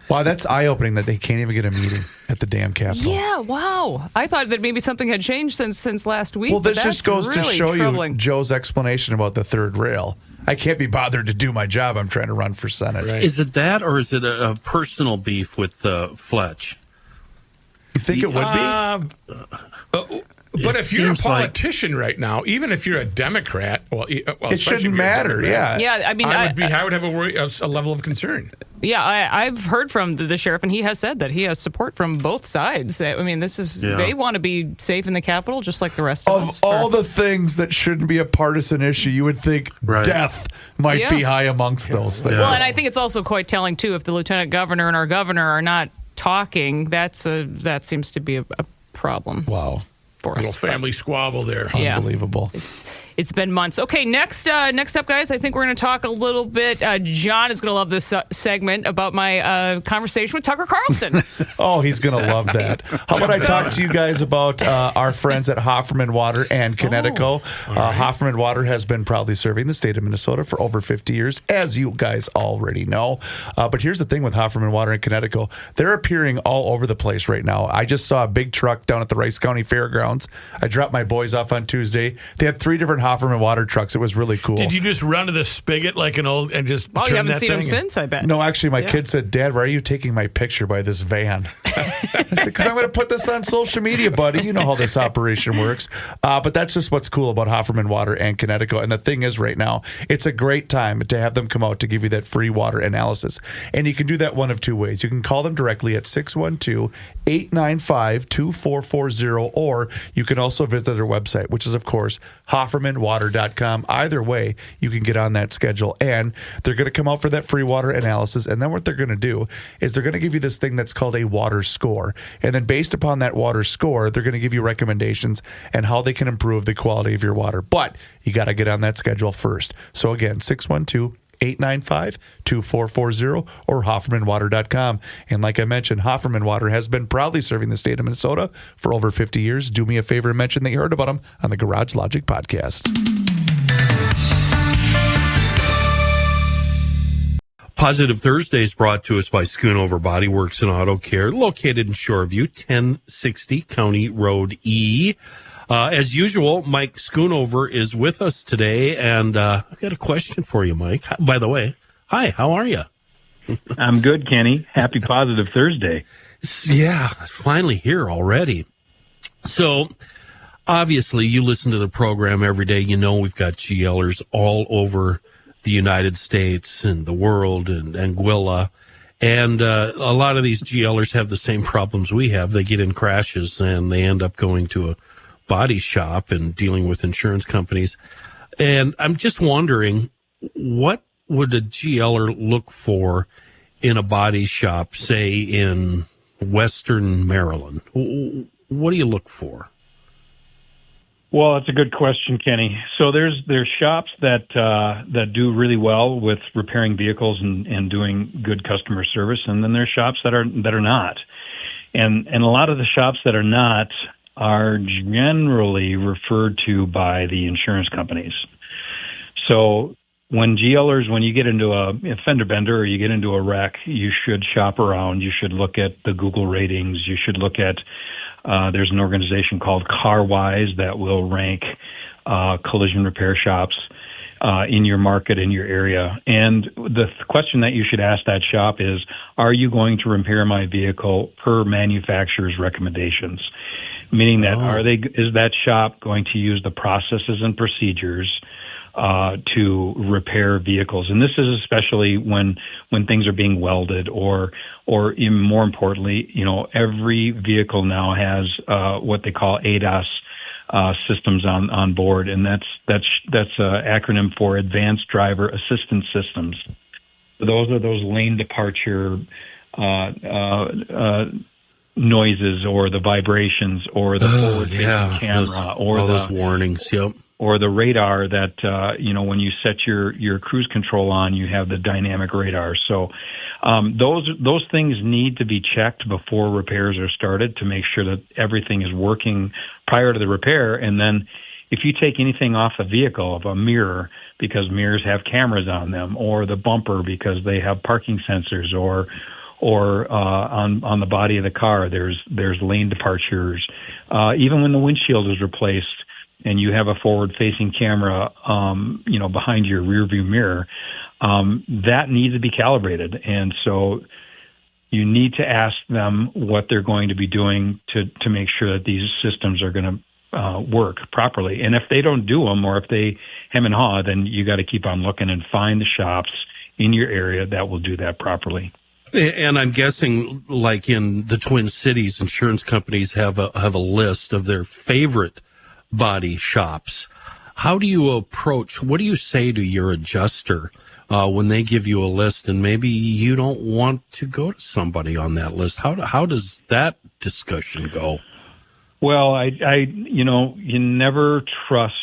Wow, that's eye-opening that they can't even get a meeting at the damn Capitol. Yeah, wow. I thought that maybe something had changed since last week. Well, this just goes really to show troubling. you Joe's explanation about the third rail. I can't be bothered to do my job. I'm trying to run for Senate. Right. Is it that, or is it a personal beef with Fletch? You think it would be? But if you're a politician right now, even if you're a Democrat, it shouldn't matter. Yeah, I mean, I would have a level of concern. Yeah, I've heard from the sheriff, and he has said that he has support from both sides. I mean, they want to be safe in the Capitol, just like the rest of us. Of all the things that shouldn't be a partisan issue, you would think death might be high amongst those things. Well, and I think it's also quite telling too. If the lieutenant governor and our governor are not talking, that seems to be a problem. Wow. For us. Little family squabble there. Unbelievable. It's been months. Okay, next up, guys, I think we're going to talk a little bit. John is going to love this segment about my conversation with Tucker Carlson. Oh, he's going to love that. How about I talk to you guys about our friends at Hofferman Water and Connecticut? Right. Hofferman Water has been proudly serving the state of Minnesota for over 50 years, as you guys already know. But here's the thing with Hofferman Water and Connecticut. They're appearing all over the place right now. I just saw a big truck down at the Rice County Fairgrounds. I dropped my boys off on Tuesday. They had 3 different Hofferman Water trucks. It was really cool. Did you just run to the spigot like an old and just turn you haven't that seen thing? Him since, I bet. No, actually, my kid said, Dad, why are you taking my picture by this van? I said, because I'm going to put this on social media, buddy. You know how this operation works. But that's just what's cool about Hofferman Water and Connecticut. And the thing is right now, it's a great time to have them come out to give you that free water analysis. And you can do that one of 2 ways. You can call them directly at 612-895-2440, or you can also visit their website, which is, of course, HoffermanWater.com. Either way, you can get on that schedule. And they're going to come out for that free water analysis. And then what they're going to do is they're going to give you this thing that's called a water score. And then based upon that water score, they're going to give you recommendations and how they can improve the quality of your water. But you got to get on that schedule first. So again, 612-895-2440 or HoffermanWater.com. And like I mentioned, Hofferman Water has been proudly serving the state of Minnesota for over 50 years. Do me a favor and mention that you heard about them on the Garage Logic podcast. Positive Thursday is brought to us by Schoonover Body Works and Auto Care, located in Shoreview, 1060 County Road E. As usual, Mike Schoonover is with us today, and I've got a question for you, Mike. By the way, hi, how are you? I'm good, Kenny. Happy Positive Thursday. Yeah, finally here already. So, obviously, you listen to the program every day. You know we've got GLers all over the United States and the world and Anguilla. And a lot of these GLers have the same problems we have. They get in crashes and they end up going to a body shop and dealing with insurance companies. And I'm just wondering, what would a GLer look for in a body shop, say in Western Maryland? What do you look for? Well, that's a good question, Kenny. So there's shops that do really well with repairing vehicles and doing good customer service, and then there's shops that are not. And a lot of the shops that are not are generally referred to by the insurance companies. So when you get into a fender bender or you get into a wreck, you should shop around. You should look at the Google ratings. You should look at there's an organization called CarWise that will rank collision repair shops in your market, in your area. And the question that you should ask that shop is, are you going to repair my vehicle per manufacturer's recommendations? Meaning that is that shop going to use the processes and procedures to repair vehicles? And this is especially when things are being welded or even more importantly, every vehicle now has what they call ADAS systems on board, and that's an acronym for Advanced Driver Assistance Systems. Those are those lane departure noises or the vibrations or the forward-facing camera or those warnings. Yep. Or the radar that, when you set your cruise control on, you have the dynamic radar. So those things need to be checked before repairs are started to make sure that everything is working prior to the repair. And then if you take anything off a vehicle, of a mirror, because mirrors have cameras on them, or the bumper because they have parking sensors, or on the body of the car, there's lane departures. Even when the windshield is replaced, and you have a forward-facing camera, behind your rearview mirror, that needs to be calibrated. And so you need to ask them what they're going to be doing to make sure that these systems are going to work properly. And if they don't do them, or if they hem and haw, then you got to keep on looking and find the shops in your area that will do that properly. And I'm guessing, like in the Twin Cities, insurance companies have a list of their favorite body shops. How do you approach, what do you say to your adjuster when they give you a list and maybe you don't want to go to somebody on that list? How does that discussion go? Well, you never trust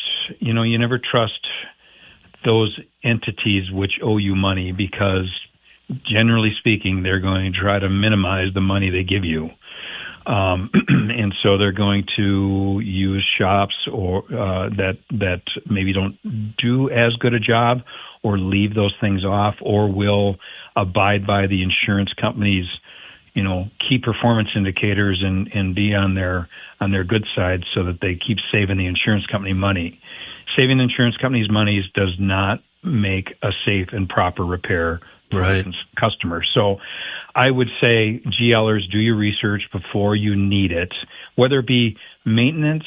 those entities which owe you money, because generally speaking, they're going to try to minimize the money they give you. And so they're going to use shops or that maybe don't do as good a job, or leave those things off, or will abide by the insurance company's key performance indicators and be on their good side, so that they keep saving the insurance company money. Saving the insurance company's money does not make a safe and proper repair for the customer. So I would say, GLers, do your research before you need it, whether it be maintenance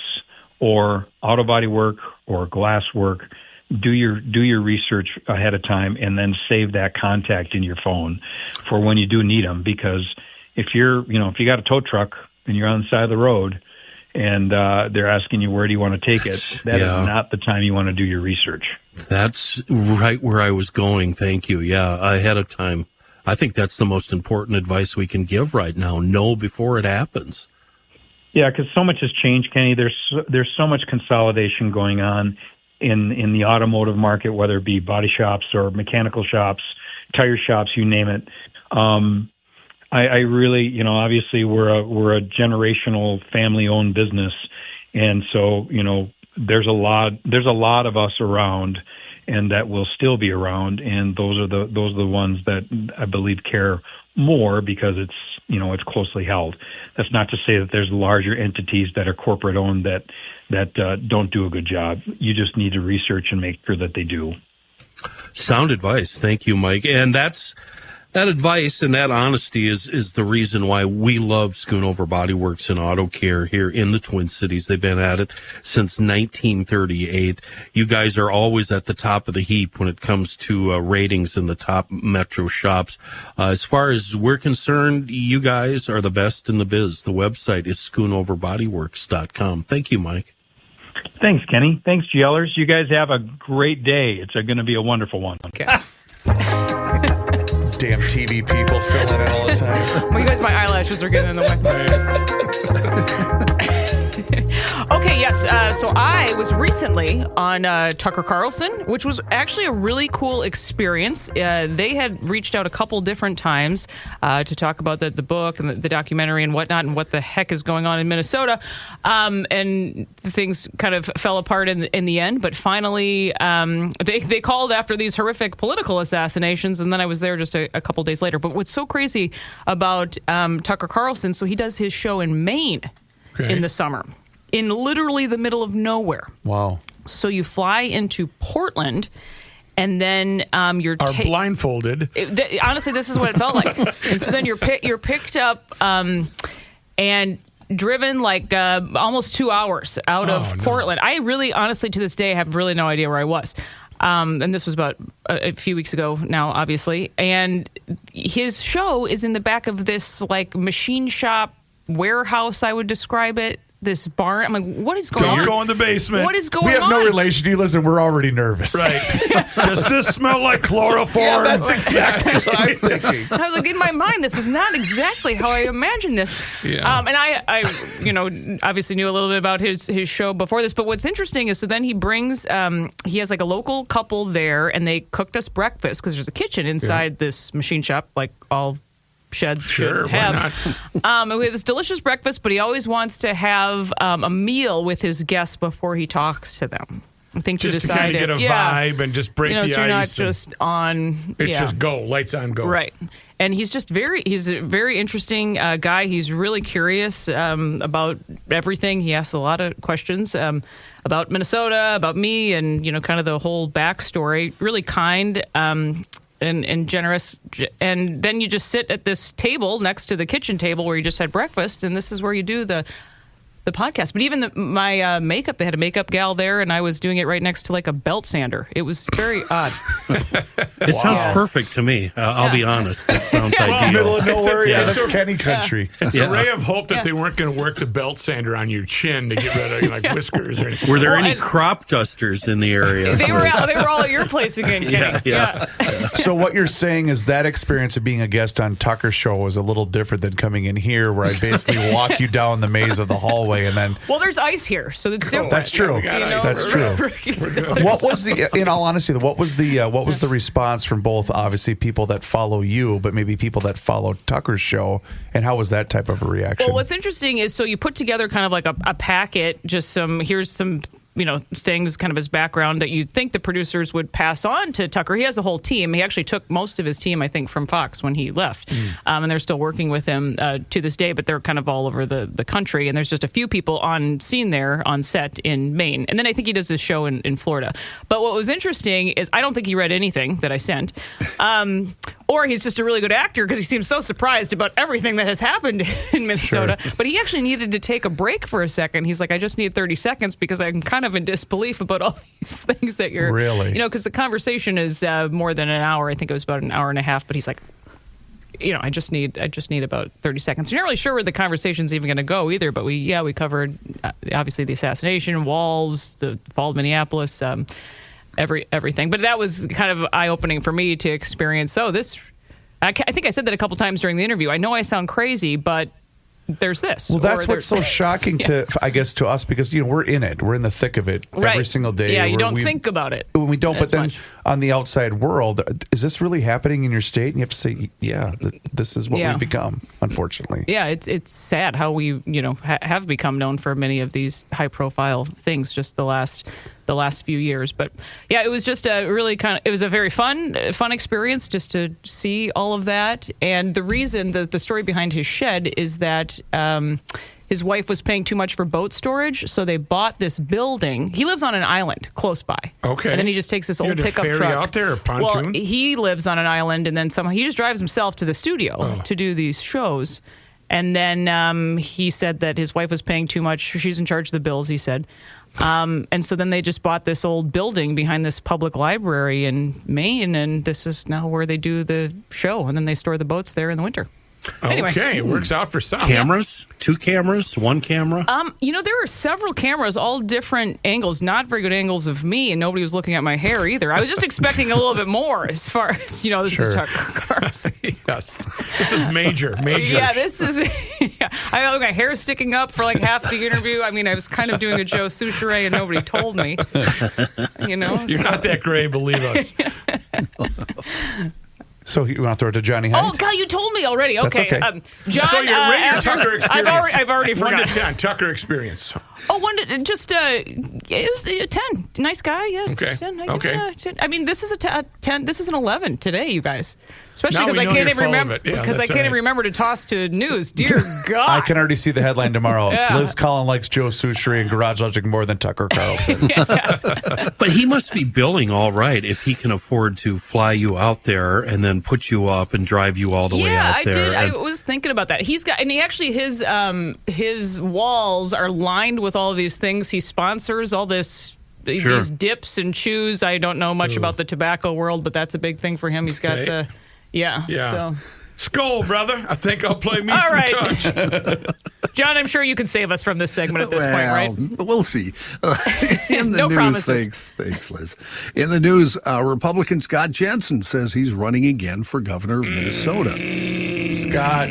or auto body work or glass work. Do your research ahead of time, and then save that contact in your phone for when you do need them. Because if you got a tow truck and you're on the side of the road, and they're asking you, where do you want to take it? That is not the time you want to do your research. That's right where I was going. Thank you. Yeah, ahead of time. I think that's the most important advice we can give right now. Know before it happens. Yeah, because so much has changed, Kenny. There's so much consolidation going on in the automotive market, whether it be body shops or mechanical shops, tire shops, you name it. I really, obviously we're a generational family-owned business, and so there's a lot of us around, and that will still be around, and those are the ones that I believe care more, because it's closely held. That's not to say that there's larger entities that are corporate owned that don't do a good job. You just need to research and make sure that they do. Sound advice. Thank you, Mike. And that advice and that honesty is the reason why we love Schoonover Body Works and Auto Care here in the Twin Cities. They've been at it since 1938. You guys are always at the top of the heap when it comes to ratings in the top metro shops. As far as we're concerned, you guys are the best in the biz. The website is schoonoverbodyworks.com. Thank you, Mike. Thanks, Kenny. Thanks, GLers. You guys have a great day. It's going to be a wonderful one. Okay. Damn TV people filling it all the time. Well, you guys, my eyelashes are getting in the way. Okay, yes. So I was recently on Tucker Carlson, which was actually a really cool experience. They had reached out a couple different times to talk about the book and the documentary and whatnot, and what the heck is going on in Minnesota. And things kind of fell apart in the end. But finally, they called after these horrific political assassinations, and then I was there just a couple days later. But what's so crazy about Tucker Carlson, so he does his show in Maine in the summer, in literally the middle of nowhere. Wow. So you fly into Portland, and then you're blindfolded. Honestly, this is what it felt like. And so then you're picked up and driven like almost 2 hours out of Portland. I really, honestly, to this day, have really no idea where I was. And this was about a few weeks ago now, obviously. And his show is in the back of this like machine shop warehouse, I would describe it. This barn. I'm like, what is going on? Don't go in the basement. What is going on? We have no relation to you. Listen, we're already nervous. Right. Does this smell like chloroform? Yeah, that's exactly what I'm thinking. I was like, in my mind, this is not exactly how I imagined this. Yeah. And I obviously knew a little bit about his show before this. But what's interesting is, so then he brings, he has like a local couple there, and they cooked us breakfast, because there's a kitchen inside this machine shop, like all sheds should have. And we have this delicious breakfast, but he always wants to have a meal with his guests before he talks to them. I think just to kind of get a vibe and just break the ice. So you're not just on. It's just go, lights on, go. Right. And he's a very interesting guy. He's really curious about everything. He asks a lot of questions about Minnesota, about me, and kind of the whole backstory. Really kind. And generous, and then you just sit at this table next to the kitchen table where you just had breakfast, and this is where you do the podcast. But even my makeup, they had a makeup gal there, and I was doing it right next to like a belt sander. It was very odd. It sounds perfect to me. I'll be honest. It sounds ideal. Middle of nowhere, that's Kenny country. It's a ray of hope that they weren't going to work the belt sander on your chin to get rid of like whiskers or anything. Were there any crop dusters in the area? They were all at your place again, Kenny. Yeah. So what you're saying is that experience of being a guest on Tucker's show was a little different than coming in here, where I basically walk you down the maze of the hallway way, and then there's ice here, so it's different. That's true. That's true. What was in all honesty, what was the response from both obviously people that follow you, but maybe people that follow Tucker's show, and how was that type of a reaction? Well, what's interesting is so you put together kind of like a packet, just here's some things, kind of his background that you'd think the producers would pass on to Tucker. He has a whole team. He actually took most of his team, I think, from Fox when he left. And they're still working with him to this day, but they're kind of all over the country. And there's just a few people on scene there on set in Maine. And then I think he does his show in Florida. But what was interesting is I don't think he read anything that I sent. Or he's just a really good actor because he seems so surprised about everything that has happened in Minnesota. Sure. But he actually needed to take a break for a second. He's like, I just need 30 seconds because I'm kind of in disbelief about all these things that you're... Really? Because the conversation is more than an hour. I think it was about an hour and a half. But he's like, I just need about 30 seconds. You're not really sure where the conversation's even going to go either. But we covered, obviously, the assassination, walls, the fall of Minneapolis, everything. But that was kind of eye-opening for me to experience. So this, I think I said that a couple times during the interview. I know I sound crazy, but there's this. Well, that's what's so shocking to us because we're in it. We're in the thick of it every single day. Yeah, you don't think about it. We don't. But then much. On the outside world, is this really happening in your state? And you have to say, this is what we've become, unfortunately. Yeah, it's sad how we have become known for many of these high profile things just the last few years. But yeah, it was just it was a very fun experience just to see all of that. And the reason the story behind his shed is that his wife was paying too much for boat storage, so they bought this building. He lives on an island close by. Okay. And then he just takes this old pickup ferry truck out there, or pontoon? Well, he lives on an island, and then somehow he just drives himself to the studio to do these shows. And then he said that his wife was paying too much. She's in charge of the bills, he said. And so then they just bought this old building behind this public library in Maine, and this is now where they do the show. And then they store the boats there in the winter. Anyway. Okay, it works out for some. Cameras? 2 cameras? 1 camera? There were several cameras, all different angles, not very good angles of me, and nobody was looking at my hair either. I was just expecting a little bit more as far as, this is Tucker Carlson. Yes. This is major. Yeah, this is, I had my hair sticking up for like half the interview. I mean, I was kind of doing a Joe Souchere and nobody told me. You're not that gray, believe us. So you want to throw it to Johnny Hyde? Oh, God, you told me already. Okay. That's okay. John, so you rate your Tucker experience. I've already forgot. 1 to 10, Tucker experience. Oh, 1 to it was a 10. Nice guy, yeah. Okay. 10, okay. 10. I mean, this is a 10. This is an 11 today, you guys. Especially because I can't even remember. Because I can't even remember to toss to news. Dear God. I can already see the headline tomorrow. Liz Collin likes Joe Souchere and Garage Logic more than Tucker Carlson. But he must be billing all right if he can afford to fly you out there and then put you up and drive you all the way out there. Yeah, I did. I was thinking about that. He's got, and he actually his walls are lined with all of these things he sponsors. All this. Sure. These dips and chews. I don't know much about the tobacco world, but that's a big thing for him. He's got the. Yeah. So. Skol, brother. I think I'll play me all some right. touch. John, I'm sure you can save us from this segment at this point, right? We'll see. In the no news, promises. Thanks, Liz. In the news, Republican Scott Jensen says he's running again for governor of Minnesota. Scott.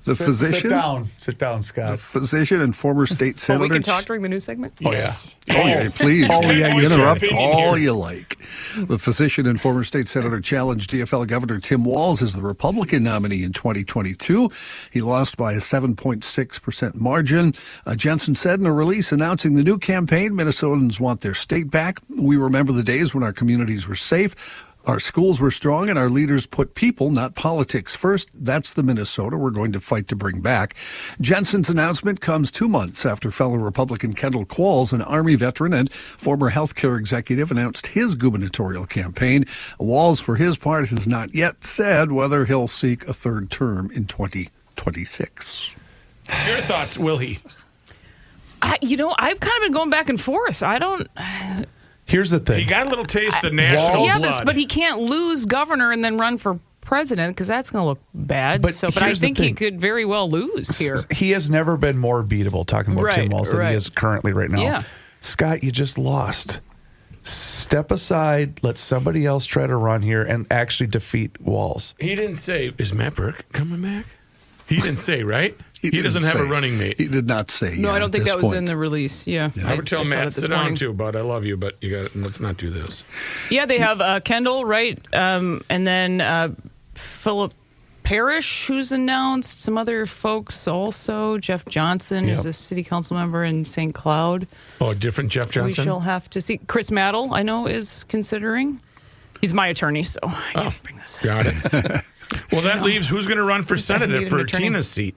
The physician. Sit down, Scott. The physician and former state senator. We can talk during the news segment? Yes. Please. You interrupt all you like. The physician and former state senator challenged DFL Governor Tim Walz as the Republican nominee in 2022. He lost by a 7.6% margin. Jensen said in a release announcing the new campaign, Minnesotans want their state back. We remember the days when our communities were safe. Our schools were strong and our leaders put people, not politics, first. That's the Minnesota we're going to fight to bring back. Jensen's announcement comes 2 months after fellow Republican Kendall Qualls, an Army veteran and former healthcare executive, announced his gubernatorial campaign. Walz, for his part, has not yet said whether he'll seek a third term in 2026. Your thoughts, will he? I've kind of been going back and forth. Here's the thing. He got a little taste of national blood. But he can't lose governor and then run for president because that's going to look bad. But I think he could very well lose here. He has never been more beatable, talking about Tim Walz, than he is currently right now. Yeah. Scott, you just lost. Step aside, let somebody else try to run here and actually defeat Walz. He didn't say, is Matt Burke coming back? He didn't say, right? He doesn't have a running mate. He did not say. No, I don't think that was in the release. Yeah. I would tell Matt, sit down too, bud. I love you, but let's not do this. Yeah, they have Kendall, right? And then Philip Parrish, who's announced. Some other folks also. Jeff Johnson is a city council member in St. Cloud. Oh, a different Jeff Johnson? We shall have to see. Chris Maddle, I know, is considering. He's my attorney, so I can't bring this. Got it. Well, that leaves who's going to run for Senate for Tina's seat,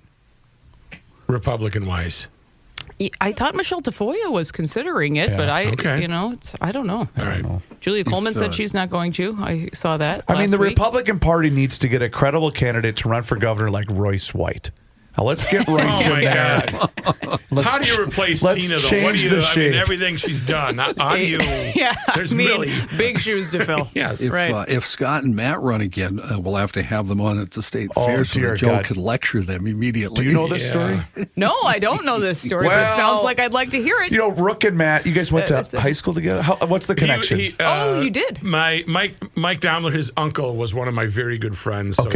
Republican-wise? I thought Michelle Tafoya was considering it, but I don't know. All right. Julia Coleman said she's not going to. I saw that. I mean, the week. Republican Party needs to get a credible candidate to run for governor like Royce White. Now let's get Royce in there. How do you replace Tina, though? What do you? I mean, everything she's done. How do you? There's really big shoes to fill. Yes, if Scott and Matt run again, we'll have to have them on at the state fair so that Joe can lecture them immediately. Do you know this story? No, I don't know this story, but it sounds like I'd like to hear it. You know, Rook and Matt, you guys went to high school together? What's the connection? You did? Mike Daimler, his uncle, was one of my very good friends. So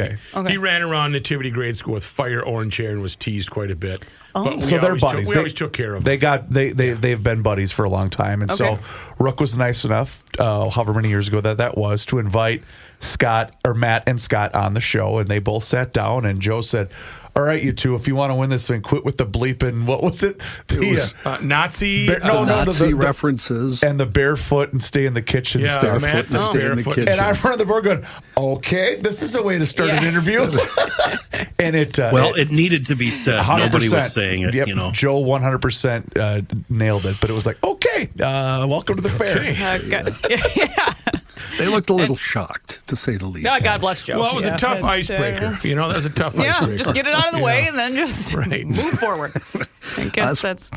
he ran around Nativity Grade School with fire orange hair and was teased quite a bit. But so they're buddies. We always took care of them. They've been buddies for a long time. And so Rook was nice enough, however many years ago that was, to invite Matt and Scott on the show. And they both sat down and Joe said, all right, you two, if you want to win this thing, quit with the bleeping. What was it? Nazi. Nazi references. And the barefoot and stay in the kitchen stuff. Barefoot and stay in the kitchen. And I remember the board going, okay, this is a way to start an interview. And it needed to be said. 100%. Nobody was saying it. Yep, you know, Joe 100% nailed it. But it was like, okay, welcome to the fair. They looked a little shocked, to say the least. God bless Joe. Well, it was a tough icebreaker. You know, that was a tough icebreaker. Just get it out of the way and then just move forward. I guess that's...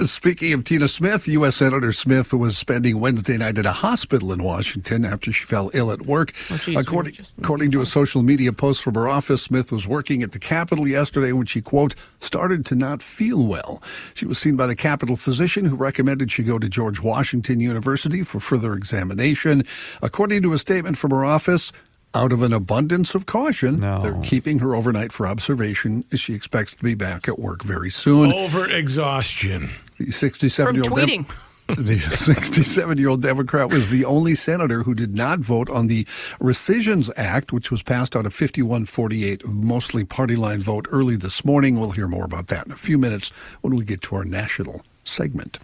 Speaking of Tina Smith, U.S. Senator Smith was spending Wednesday night at a hospital in Washington after she fell ill at work. According to a social media post from her office, Smith was working at the Capitol yesterday when she, quote, started to not feel well. She was seen by the Capitol physician who recommended she go to George Washington University for further examination. According to a statement from her office, out of an abundance of caution, they're keeping her overnight for observation as she expects to be back at work very soon. Over-exhaustion. The 67-year-old Democrat was the only senator who did not vote on the Rescissions Act, which was passed on a 51-48 mostly party line vote early this morning. We'll hear more about that in a few minutes when we get to our national segment.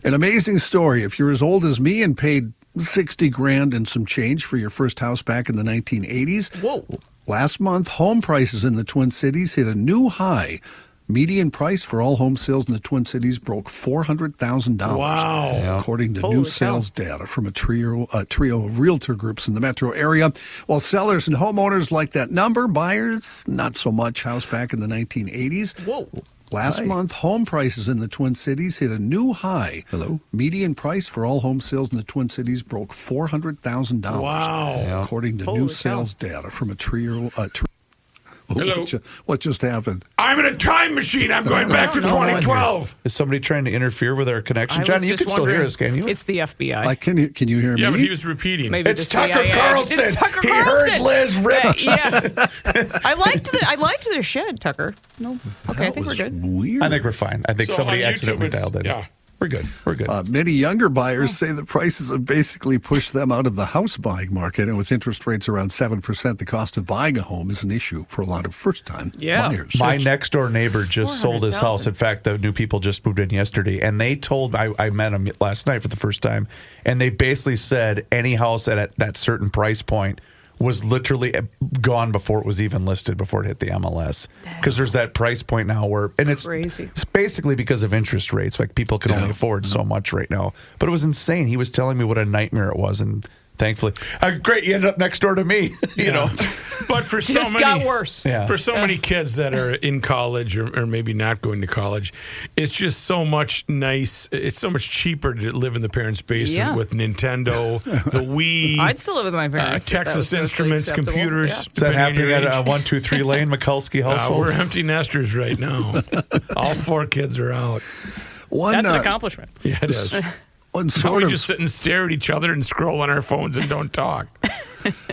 An amazing story. If you're as old as me and paid $60,000 and some change for your first house back in the 1980s. Whoa. Last month, home prices in the Twin Cities hit a new high. Median price for all home sales in the Twin Cities broke $400,000. Wow. According to new sales data from a trio of realtor groups in the metro area. While sellers and homeowners like that number, buyers, not so much. House back in the 1980s. Whoa. Last month, home prices in the Twin Cities hit a new high. Median price for all home sales in the Twin Cities broke $400,000. Wow. According to new sales data from a trio. Hello. What just happened? I'm in a time machine. I'm going back to 2012. Is somebody trying to interfere with our connection? Johnny, you can still hear us, can you? It's the FBI. Can you hear me? Yeah, but he was repeating. Maybe it's Tucker Carlson. It's Tucker He Carlson. heard Liz rip. I liked their shed, Tucker. No. Okay, I think we're good. Weird. I think we're fine. I think somebody accidentally dialed in. Yeah. We're good. Many younger buyers say the prices have basically pushed them out of the house buying market. And with interest rates around 7%, the cost of buying a home is an issue for a lot of first-time buyers. My next-door neighbor just sold his house. In fact, the new people just moved in yesterday. And they told, I met them last night for the first time, and they basically said any house at that certain price point was literally gone before it was even listed, before it hit the MLS. Because there's that price point now where, and it's crazy. It's basically because of interest rates. Like people can only afford so much right now. But it was insane. He was telling me what a nightmare it was, and thankfully, great, you ended up next door to me. You know, but for so many, got worse. For so many kids that are in college or maybe not going to college, it's just so much nice. It's so much cheaper to live in the parents' basement with Nintendo, the Wii. I'd still live with my parents. Texas Instruments, computers. Is that happening at 123 Lane, Mikulski household? We're empty nesters right now. All 4 kids are out. That's an accomplishment. Yeah, it is. We just sit and stare at each other and scroll on our phones and don't talk.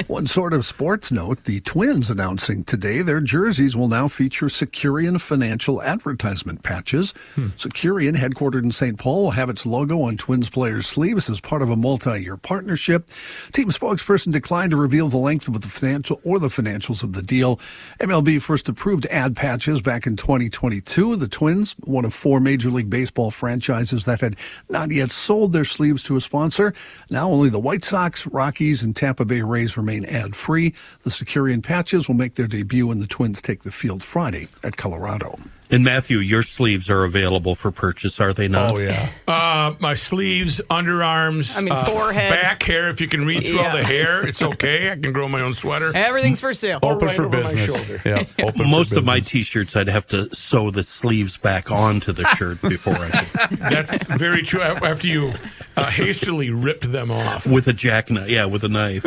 One sort of sports note, the Twins announcing today their jerseys will now feature Securian financial advertisement patches. Securian, headquartered in St. Paul, will have its logo on Twins players' sleeves as part of a multi-year partnership. Team spokesperson declined to reveal the length of the financials of the deal. MLB first approved ad patches back in 2022. The Twins, one of 4 Major League Baseball franchises that had not yet sold their sleeves to a sponsor. Now only the White Sox, Rockies, and Tampa Bay Rays remain ad-free. The Securian patches will make their debut when the Twins take the field Friday at Colorado. And Matthew, your sleeves are available for purchase, are they not? Oh, yeah. My sleeves, underarms, forehead. back hair. If you can read through all the hair, it's okay. I can grow my own sweater. Everything's for sale. Open right for over my business. shoulder. Yeah, open Most for of my business. T-shirts, I'd have to sew the sleeves back onto the shirt before I could. That's very true. After you hastily ripped them off. With a jackknife, with a knife,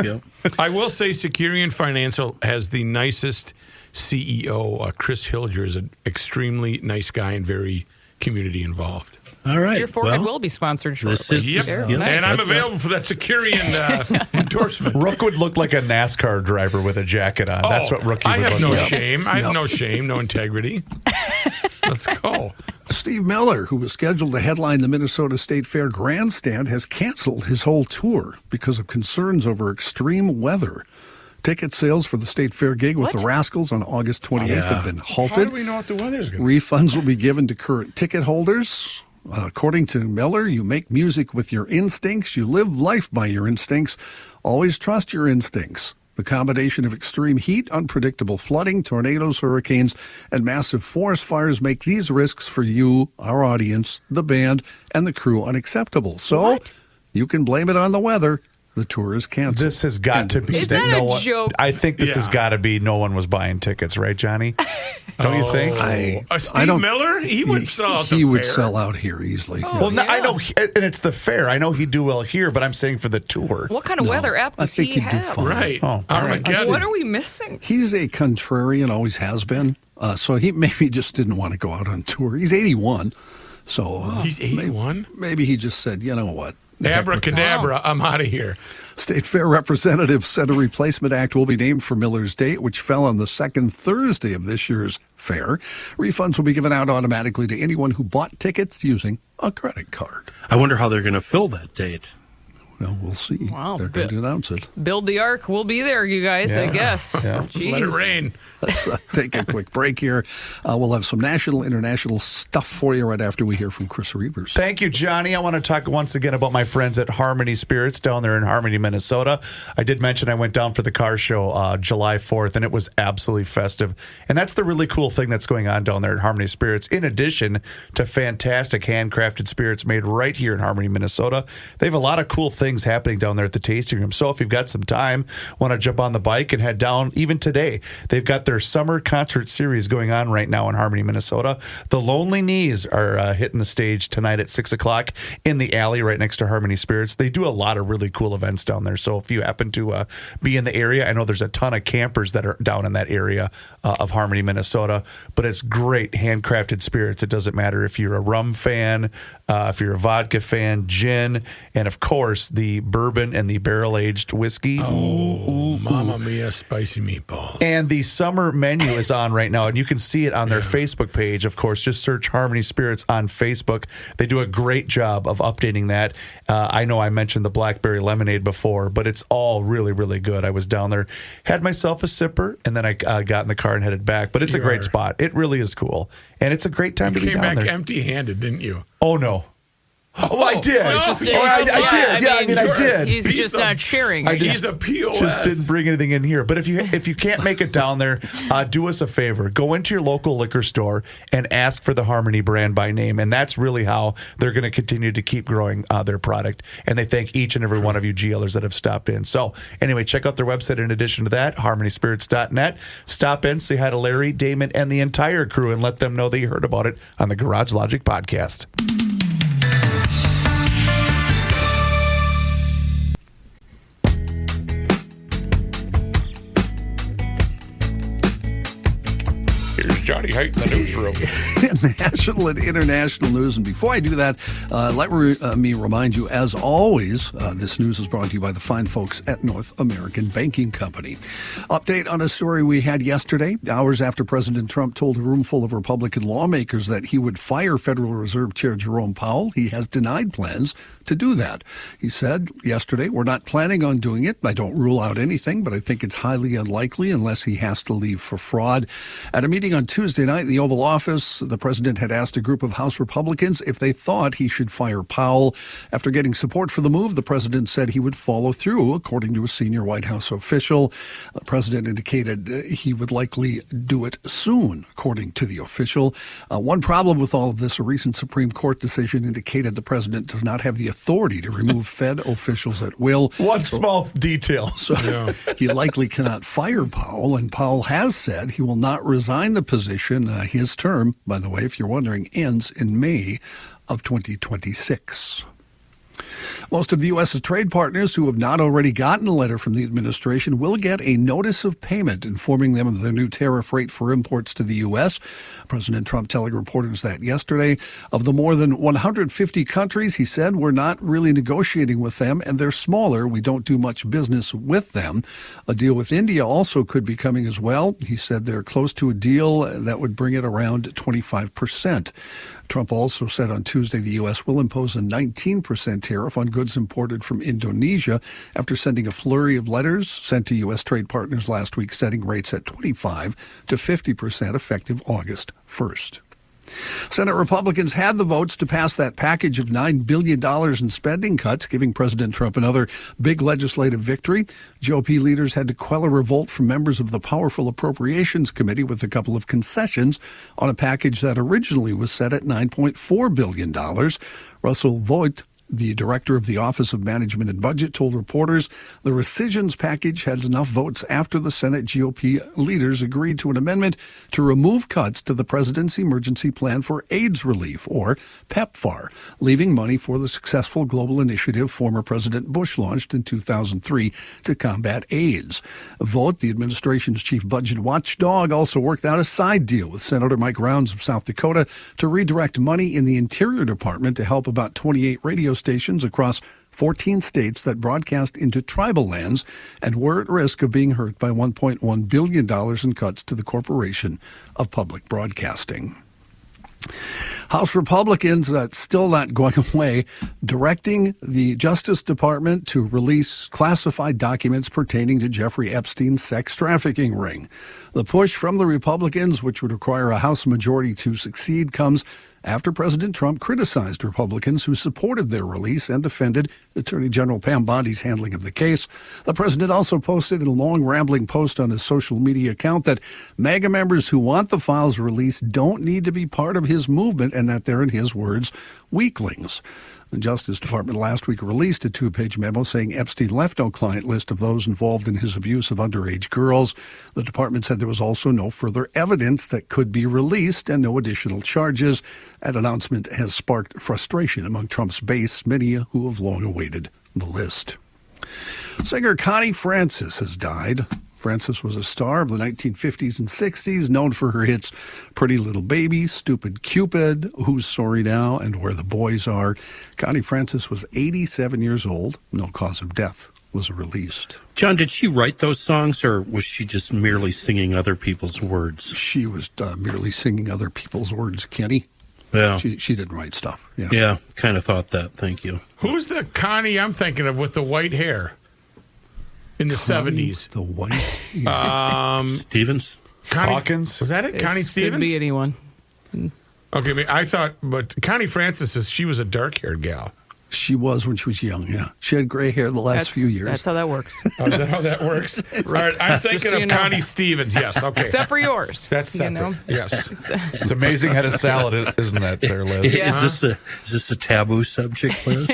I will say Securian Financial has the nicest CEO. Chris Hilger is an extremely nice guy and very community involved. All right. Your forehead will be sponsored shortly. And I'm available for that Securian endorsement. Rook would look like a NASCAR driver with a jacket on. That's what Rookie would I have look no like. shame. I have no shame, no integrity. Let's go. Steve Miller, who was scheduled to headline the Minnesota State Fair Grandstand, has canceled his whole tour because of concerns over extreme weather. Ticket sales for the State Fair gig with the Rascals on August 28th have been halted. How do we know what the weather's going to be? Refunds will be given to current ticket holders. According to Miller, you make music with your instincts. You live life by your instincts. Always trust your instincts. The combination of extreme heat, unpredictable flooding, tornadoes, hurricanes, and massive forest fires make these risks for you, our audience, the band, and the crew unacceptable. So you can blame it on the weather. The tour is canceled. This has got to be. Is that a joke? I think this has got to be no one was buying tickets, right, Johnny? Don't you think? Steve Miller? He would sell out the fair. He would sell out here easily. I know, and it's the fair. I know he'd do well here, but I'm saying for the tour. What kind of weather app does he have? Right. Oh, all right. What are we missing? He's a contrarian, always has been. So he maybe just didn't want to go out on tour. He's 81. So he's 81? Maybe he just said, you know what? Abracadabra, I'm out of here. State Fair representatives said a replacement act will be named for Miller's date, which fell on the second Thursday of this year's fair. Refunds will be given out automatically to anyone who bought tickets using a credit card. I wonder how they're going to fill that date. Well, we'll see. Wow, They're going to announce it. Build the ark. We'll be there, you guys, I guess. Yeah. Jeez. Let it rain. Let's take a quick break here. We'll have some national, international stuff for you right after we hear from Chris Reavers. Thank you, Johnny. I want to talk once again about my friends at Harmony Spirits down there in Harmony, Minnesota. I did mention I went down for the car show July 4th, and it was absolutely festive. And that's the really cool thing that's going on down there at Harmony Spirits. In addition to fantastic handcrafted spirits made right here in Harmony, Minnesota, they have a lot of cool things happening down there at the tasting room. So if you've got some time, want to jump on the bike and head down, even today, they've got their summer concert series going on right now in Harmony, Minnesota. The Lonely Knees are hitting the stage tonight at 6 o'clock in the alley right next to Harmony Spirits. They do a lot of really cool events down there. So if you happen to be in the area, I know there's a ton of campers that are down in that area of Harmony, Minnesota, but it's great handcrafted spirits. It doesn't matter if you're a rum fan, if you're a vodka fan, gin, and of course the bourbon and the barrel-aged whiskey. Oh, Mamma Mia, spicy meatballs. And the summer menu is on right now, and you can see it on their Facebook page. Of course, just search Harmony Spirits on Facebook. They do a great job of updating that. I know I mentioned the blackberry lemonade before, but it's all really, really good. I was down there, had myself a sipper, and then I got in the car and headed back. But it's a great spot. It really is cool, and it's a great time to be down there. You came back empty-handed, didn't you? Oh, no. Oh, I did. I did. I did. He's just not sharing. He's a POS. Just didn't bring anything in here. But if you can't make it down there, do us a favor. Go into your local liquor store and ask for the Harmony brand by name. And that's really how they're going to continue to keep growing their product. And they thank each and every one of you GLers that have stopped in. So anyway, check out their website in addition to that, harmonyspirits.net. Stop in, say hi to Larry, Damon, and the entire crew and let them know that you heard about it on the Garage Logic podcast. Johnny Height in the newsroom. National and international news. And before I do that, let me remind you, as always, this news is brought to you by the fine folks at North American Banking Company. Update on a story we had yesterday, hours after President Trump told a room full of Republican lawmakers that he would fire Federal Reserve Chair Jerome Powell. He has denied plans to do that. He said yesterday, "We're not planning on doing it. I don't rule out anything, but I think it's highly unlikely unless he has to leave for fraud." At a meeting on Tuesday night in the Oval Office, the president had asked a group of House Republicans if they thought he should fire Powell. After getting support for the move, the president said he would follow through, according to a senior White House official. The president indicated he would likely do it soon, according to the official. One problem with all of this, a recent Supreme Court decision indicated the president does not have the authority to remove Fed officials at will. One small detail. So he likely cannot fire Powell, and Powell has said he will not resign the position. His term, by the way, if you're wondering, ends in May of 2026. Most of the U.S.'s trade partners who have not already gotten a letter from the administration will get a notice of payment informing them of the new tariff rate for imports to the U.S. President Trump telling reporters that yesterday. Of the more than 150 countries, he said, we're not really negotiating with them, and they're smaller. We don't do much business with them. A deal with India also could be coming as well. He said they're close to a deal that would bring it around 25%. Trump also said on Tuesday the U.S. will impose a 19% tariff on goods imported from Indonesia after sending a flurry of letters sent to U.S. trade partners last week, setting rates at 25 to 50% effective August 1st. Senate Republicans had the votes to pass that package of $9 billion in spending cuts, giving President Trump another big legislative victory. GOP leaders had to quell a revolt from members of the powerful Appropriations Committee with a couple of concessions on a package that originally was set at $9.4 billion. Russell Voigt, the director of the Office of Management and Budget, told reporters the rescissions package had enough votes after the Senate GOP leaders agreed to an amendment to remove cuts to the president's emergency plan for AIDS relief, or PEPFAR, leaving money for the successful global initiative former President Bush launched in 2003 to combat AIDS. Vogt, the administration's chief budget watchdog, also worked out a side deal with Senator Mike Rounds of South Dakota to redirect money in the Interior Department to help about 28 radio stations across 14 states that broadcast into tribal lands and were at risk of being hurt by $1.1 billion in cuts to the Corporation of Public Broadcasting. House Republicans, still not going away, directing the Justice Department to release classified documents pertaining to Jeffrey Epstein's sex trafficking ring. The push from the Republicans, which would require a House majority to succeed, comes after President Trump criticized Republicans who supported their release and defended Attorney General Pam Bondi's handling of the case. The president also posted in a long, rambling post on his social media account that MAGA members who want the files released don't need to be part of his movement and that they're, in his words, weaklings. The Justice Department last week released a two-page memo saying Epstein left no client list of those involved in his abuse of underage girls. The department said there was also no further evidence that could be released and no additional charges. That announcement has sparked frustration among Trump's base, many who have long awaited the list. Singer Connie Francis has died. Francis was a star of the 1950s and 60s, known for her hits Pretty Little Baby, Stupid Cupid, Who's Sorry Now, and Where the Boys Are. Connie Francis was 87 years old. No cause of death was released. John, did she write those songs, or was she just merely singing other people's words? She was merely singing other people's words, Kenny. Yeah. She didn't write stuff. Yeah, kind of thought that. Thank you. Who's the Connie I'm thinking of with the white hair? In the 70s. The white Stevens? Hawkins? Was that it? Connie Stevens? Could be anyone. Okay, I thought, but Connie Francis, she was a dark-haired gal. She was when she was young, yeah. She had gray hair the last few years. That's how that works. Oh, is that how that works? Right. I'm thinking of Connie Stevens, yes, okay. Except for yours. That's separate, yes. It's amazing how to salad, isn't that there, Liz? Yeah. Is this a taboo subject, Liz?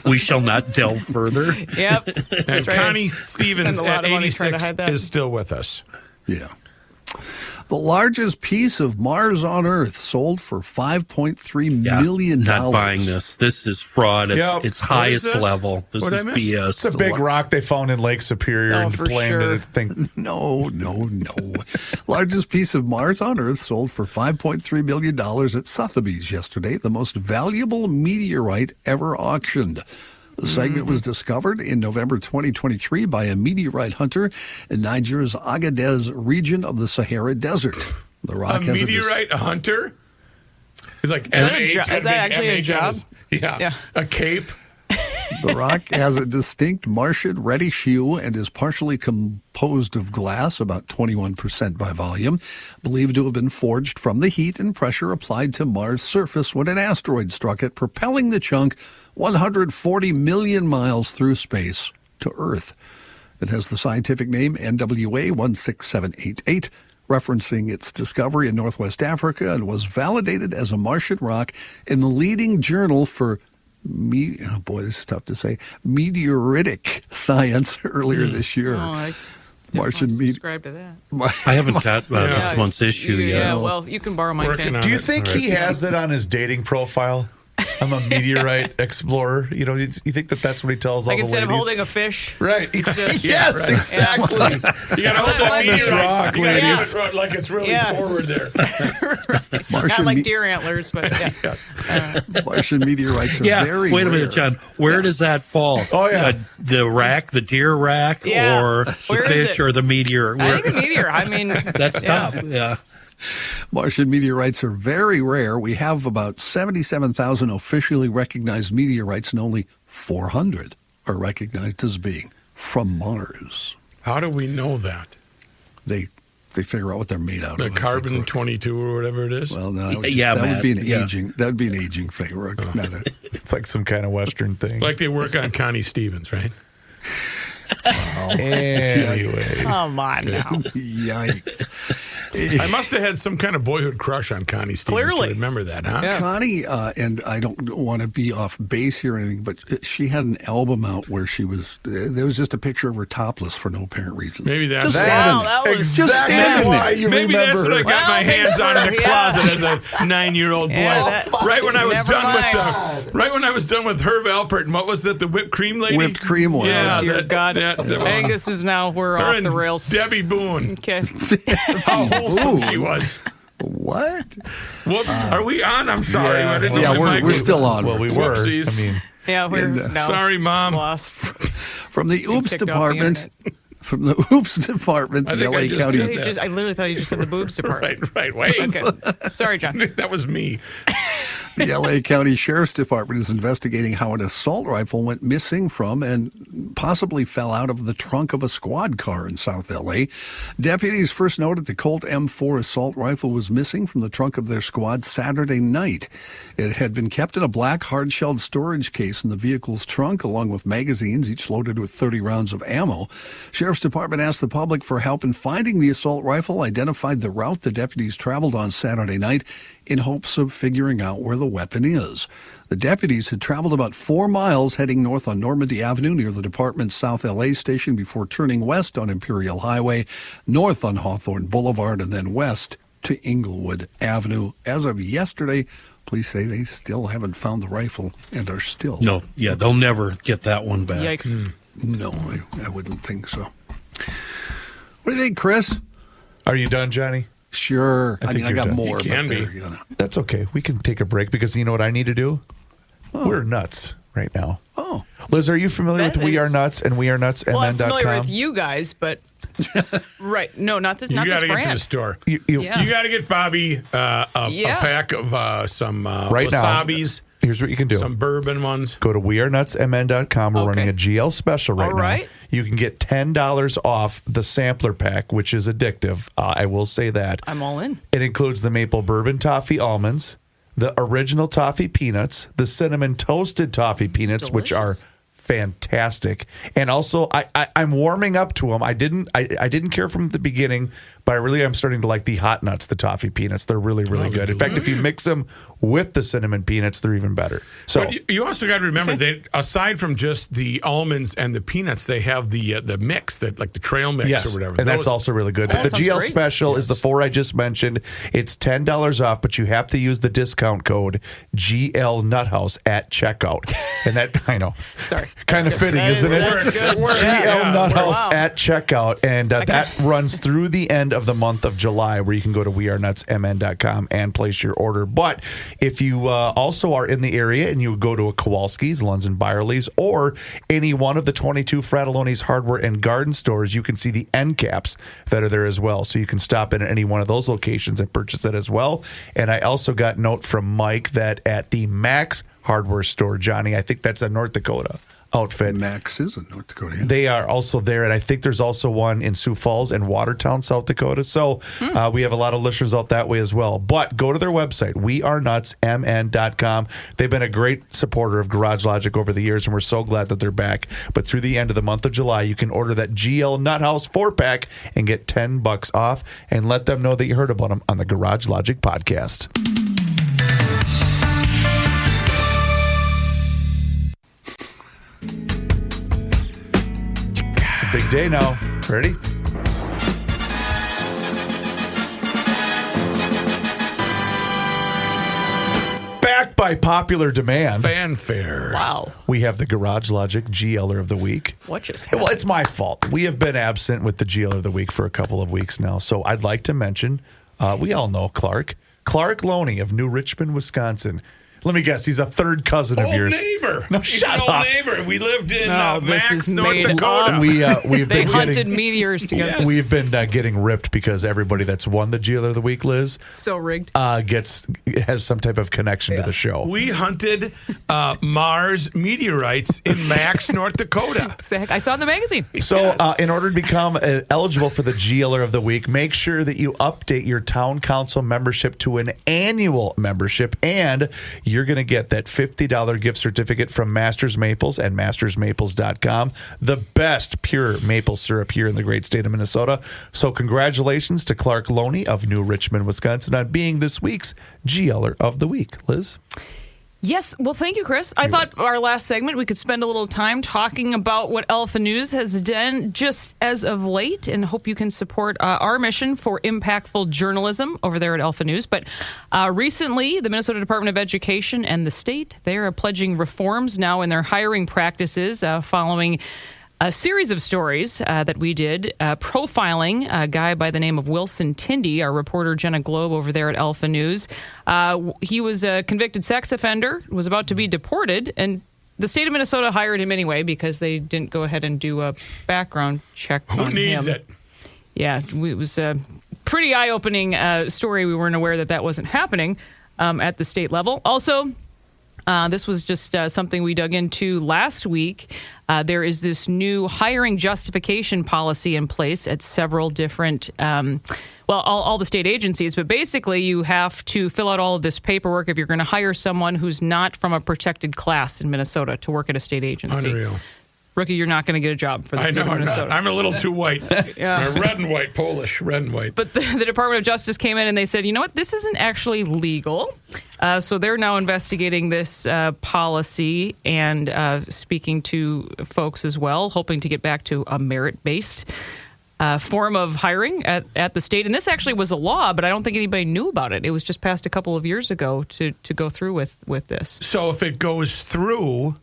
We shall not delve further. Yep. And right. Connie Stevens at 86 is still with us. Yeah. The largest piece of Mars on Earth sold for $5.3 million. Not buying this. This is fraud. It's highest level. This is BS. It's a big rock they found in Lake Superior and blamed it. No. Largest piece of Mars on Earth sold for $5.3 million at Sotheby's yesterday, the most valuable meteorite ever auctioned. The segment was discovered in November 2023 by a meteorite hunter in Nigeria's Agadez region of the Sahara Desert. The rock has a hunter? He's like, is that actually a job? Yeah. A cape. The rock has a distinct Martian reddish hue and is partially composed of glass, about 21% by volume, believed to have been forged from the heat and pressure applied to Mars' surface when an asteroid struck it, propelling the chunk 140 million miles through space to Earth. It has the scientific name NWA 16788, referencing its discovery in Northwest Africa, and was validated as a Martian rock in the leading journal for this is tough to say, meteoritic science earlier this year. I Martian subscribe to that. I haven't got this month's issue yet. Yeah, well, you can borrow my pen. Do you think he has it on his dating profile? I'm a meteorite explorer. You know, you think that's what he tells all the ladies? Instead of holding a fish. Right. Yes, exactly. You got to hold this rock, ladies. Like it's really forward there. Not like deer antlers, but Martian meteorites are very Wait a rare. minute, John. Where does that fall? Oh, yeah. The rack, the deer rack, or the fish, or the meteor? I think the meteor. I mean, that's tough. Yeah. Martian meteorites are very rare. We have about 77,000 officially recognized meteorites, and only 400 are recognized as being from Mars. How do we know that? They figure out what they're made out of. The carbon 22 or whatever it is. Well, no, that would be an aging. That would be an aging thing. It's like some kind of Western thing. Like they work on Connie Stevens, right? Anyway. Come on now. Yikes. I must have had some kind of boyhood crush on Connie Stevens. Clearly. To remember that, huh? Yeah. Connie, and I don't want to be off base here or anything, but she had an album out where she was, there was just a picture of her topless for no apparent reason. Maybe that's standing why you Maybe remember. that's what I got my hands on in the closet as a 9-year-old boy. Right when I was done with Herb Alpert, and what was that? The whipped cream lady. Whipped cream one. Oh, dear God. Angus is now, we're Her off the rails. Debbie Boone. Okay. How wholesome she was. What? Whoops. Are we on? I'm sorry. Yeah, we're still on. Well, we were. Whoopsies. I mean, Yeah, we're sorry, Mom. lost. From the Oops department. From the Oops department, the LA County. I literally thought you just said the boobs department. Right. Wait. Okay. Sorry, John. That was me. The LA County Sheriff's Department is investigating how an assault rifle went missing from and possibly fell out of the trunk of a squad car in South LA. Deputies first noted the Colt M4 assault rifle was missing from the trunk of their squad Saturday night. It had been kept in a black hard-shelled storage case in the vehicle's trunk, along with magazines, each loaded with 30 rounds of ammo. Sheriff's Department asked the public for help in finding the assault rifle, identified the route the deputies traveled on Saturday night in hopes of figuring out where the weapon is. The deputies had traveled about 4 miles heading north on Normandy Avenue near the department's South LA station before turning west on Imperial Highway, north on Hawthorne Boulevard, and then west to Inglewood Avenue. As of yesterday, police say they still haven't found the rifle and are still... No, yeah, they'll never get that one back. Yikes. No, I wouldn't think so. What do you think, Chris? Are you done, Johnny? Sure. I think mean, I got done. more. You can be. That's okay. We can take a break because you know what I need to do? Oh. We're nuts right now. Oh. Liz, are you familiar with We Are Nuts and Well, I'm familiar wearenuts.com? with you guys, but right. No, not this brand. You got to get to the store. You got to get Bobby a pack of some wasabis. Now, here's what you can do. Some bourbon ones. Go to wearenutsmn.com. We're running a GL special right now. You can get $10 off the sampler pack, which is addictive. I will say that. I'm all in. It includes the maple bourbon toffee almonds, the original toffee peanuts, the cinnamon toasted toffee peanuts, which are fantastic. And also, I'm warming up to them. I didn't care from the beginning, but I really am starting to like the hot nuts, the toffee peanuts. They're really, really good. In fact, if you mix them with the cinnamon peanuts, they're even better. So but you also got to remember that aside from just the almonds and the peanuts, they have the mix, that like the trail mix or whatever. And that's also really good. But the GL great. special is the 4 I just mentioned. It's $10 off, but you have to use the discount code GL Nuthouse at checkout. And that, I know, Sorry, kind of fitting, isn't it? GL Nuthouse at checkout. And that runs through the end of the month of July, where you can go to wearenutsmn.com and place your order. But if you also are in the area and you go to a Kowalski's, Lunds and Byerly's, or any one of the 22 Frattallone's hardware and garden stores, you can see the end caps that are there as well. So you can stop in at any one of those locations and purchase it as well. And I also got note from Mike that at the Max hardware store, Johnny, I think that's a North Dakota outfit. Max is in North Dakota. Yeah. They are also there, and I think there's also one in Sioux Falls and Watertown, South Dakota. So we have a lot of listeners out that way as well. But go to their website, wearenutsmn.com. They've been a great supporter of Garage Logic over the years, and we're so glad that they're back. But through the end of the month of July, you can order that GL Nuthouse 4-pack and get $10 off, and let them know that you heard about them on the Garage Logic podcast. Big day now. Ready? Back by popular demand. Fanfare. Wow. We have the Garage Logic GLer of the Week. What just happened? Well, it's my fault. We have been absent with the GLer of the Week for a couple of weeks now. So I'd like to mention, we all know Clark Loney of New Richmond, Wisconsin. Let me guess, he's a third cousin of yours. Neighbor. No, he's shut an old up. neighbor. We lived in this Max, is North made Dakota. We've They been hunted meteors together. Yes. We've been getting ripped because everybody that's won the GLer of the Week, Liz, So rigged. has some type of connection to the show. We hunted Mars meteorites in Max, North Dakota. I saw it in the magazine. So in order to become eligible for the GLer of the Week, make sure that you update your town council membership to an annual membership, and you're going to get that $50 gift certificate from Masters Maples and mastersmaples.com, the best pure maple syrup here in the great state of Minnesota. So congratulations to Clark Loney of New Richmond, Wisconsin, on being this week's GLer of the Week. Liz? Yes. Well, thank you, Chris. I thought our last segment, we could spend a little time talking about what Alpha News has done just as of late, and hope you can support our mission for impactful journalism over there at Alpha News. But recently, the Minnesota Department of Education and the state, they are pledging reforms now in their hiring practices following a series of stories that we did profiling a guy by the name of Wilson Tindy, our reporter Jenna Globe over there at Alpha News. He was a convicted sex offender, was about to be deported, and the state of Minnesota hired him anyway because they didn't go ahead and do a background check on him. Who needs it? Yeah, it was a pretty eye-opening story. We weren't aware that wasn't happening at the state level. Also, this was just something we dug into last week. There is this new hiring justification policy in place at several different, all the state agencies. But basically, you have to fill out all of this paperwork if you're going to hire someone who's not from a protected class in Minnesota to work at a state agency. Unreal. Rookie, you're not going to get a job for the state of Minnesota. I'm a little too white. Red and white, Polish, red and white. But the Department of Justice came in and they said, you know what, this isn't actually legal. So they're now investigating this policy and speaking to folks as well, hoping to get back to a merit-based form of hiring at the state. And this actually was a law, but I don't think anybody knew about it. It was just passed a couple of years ago to go through with this. So if it goes through...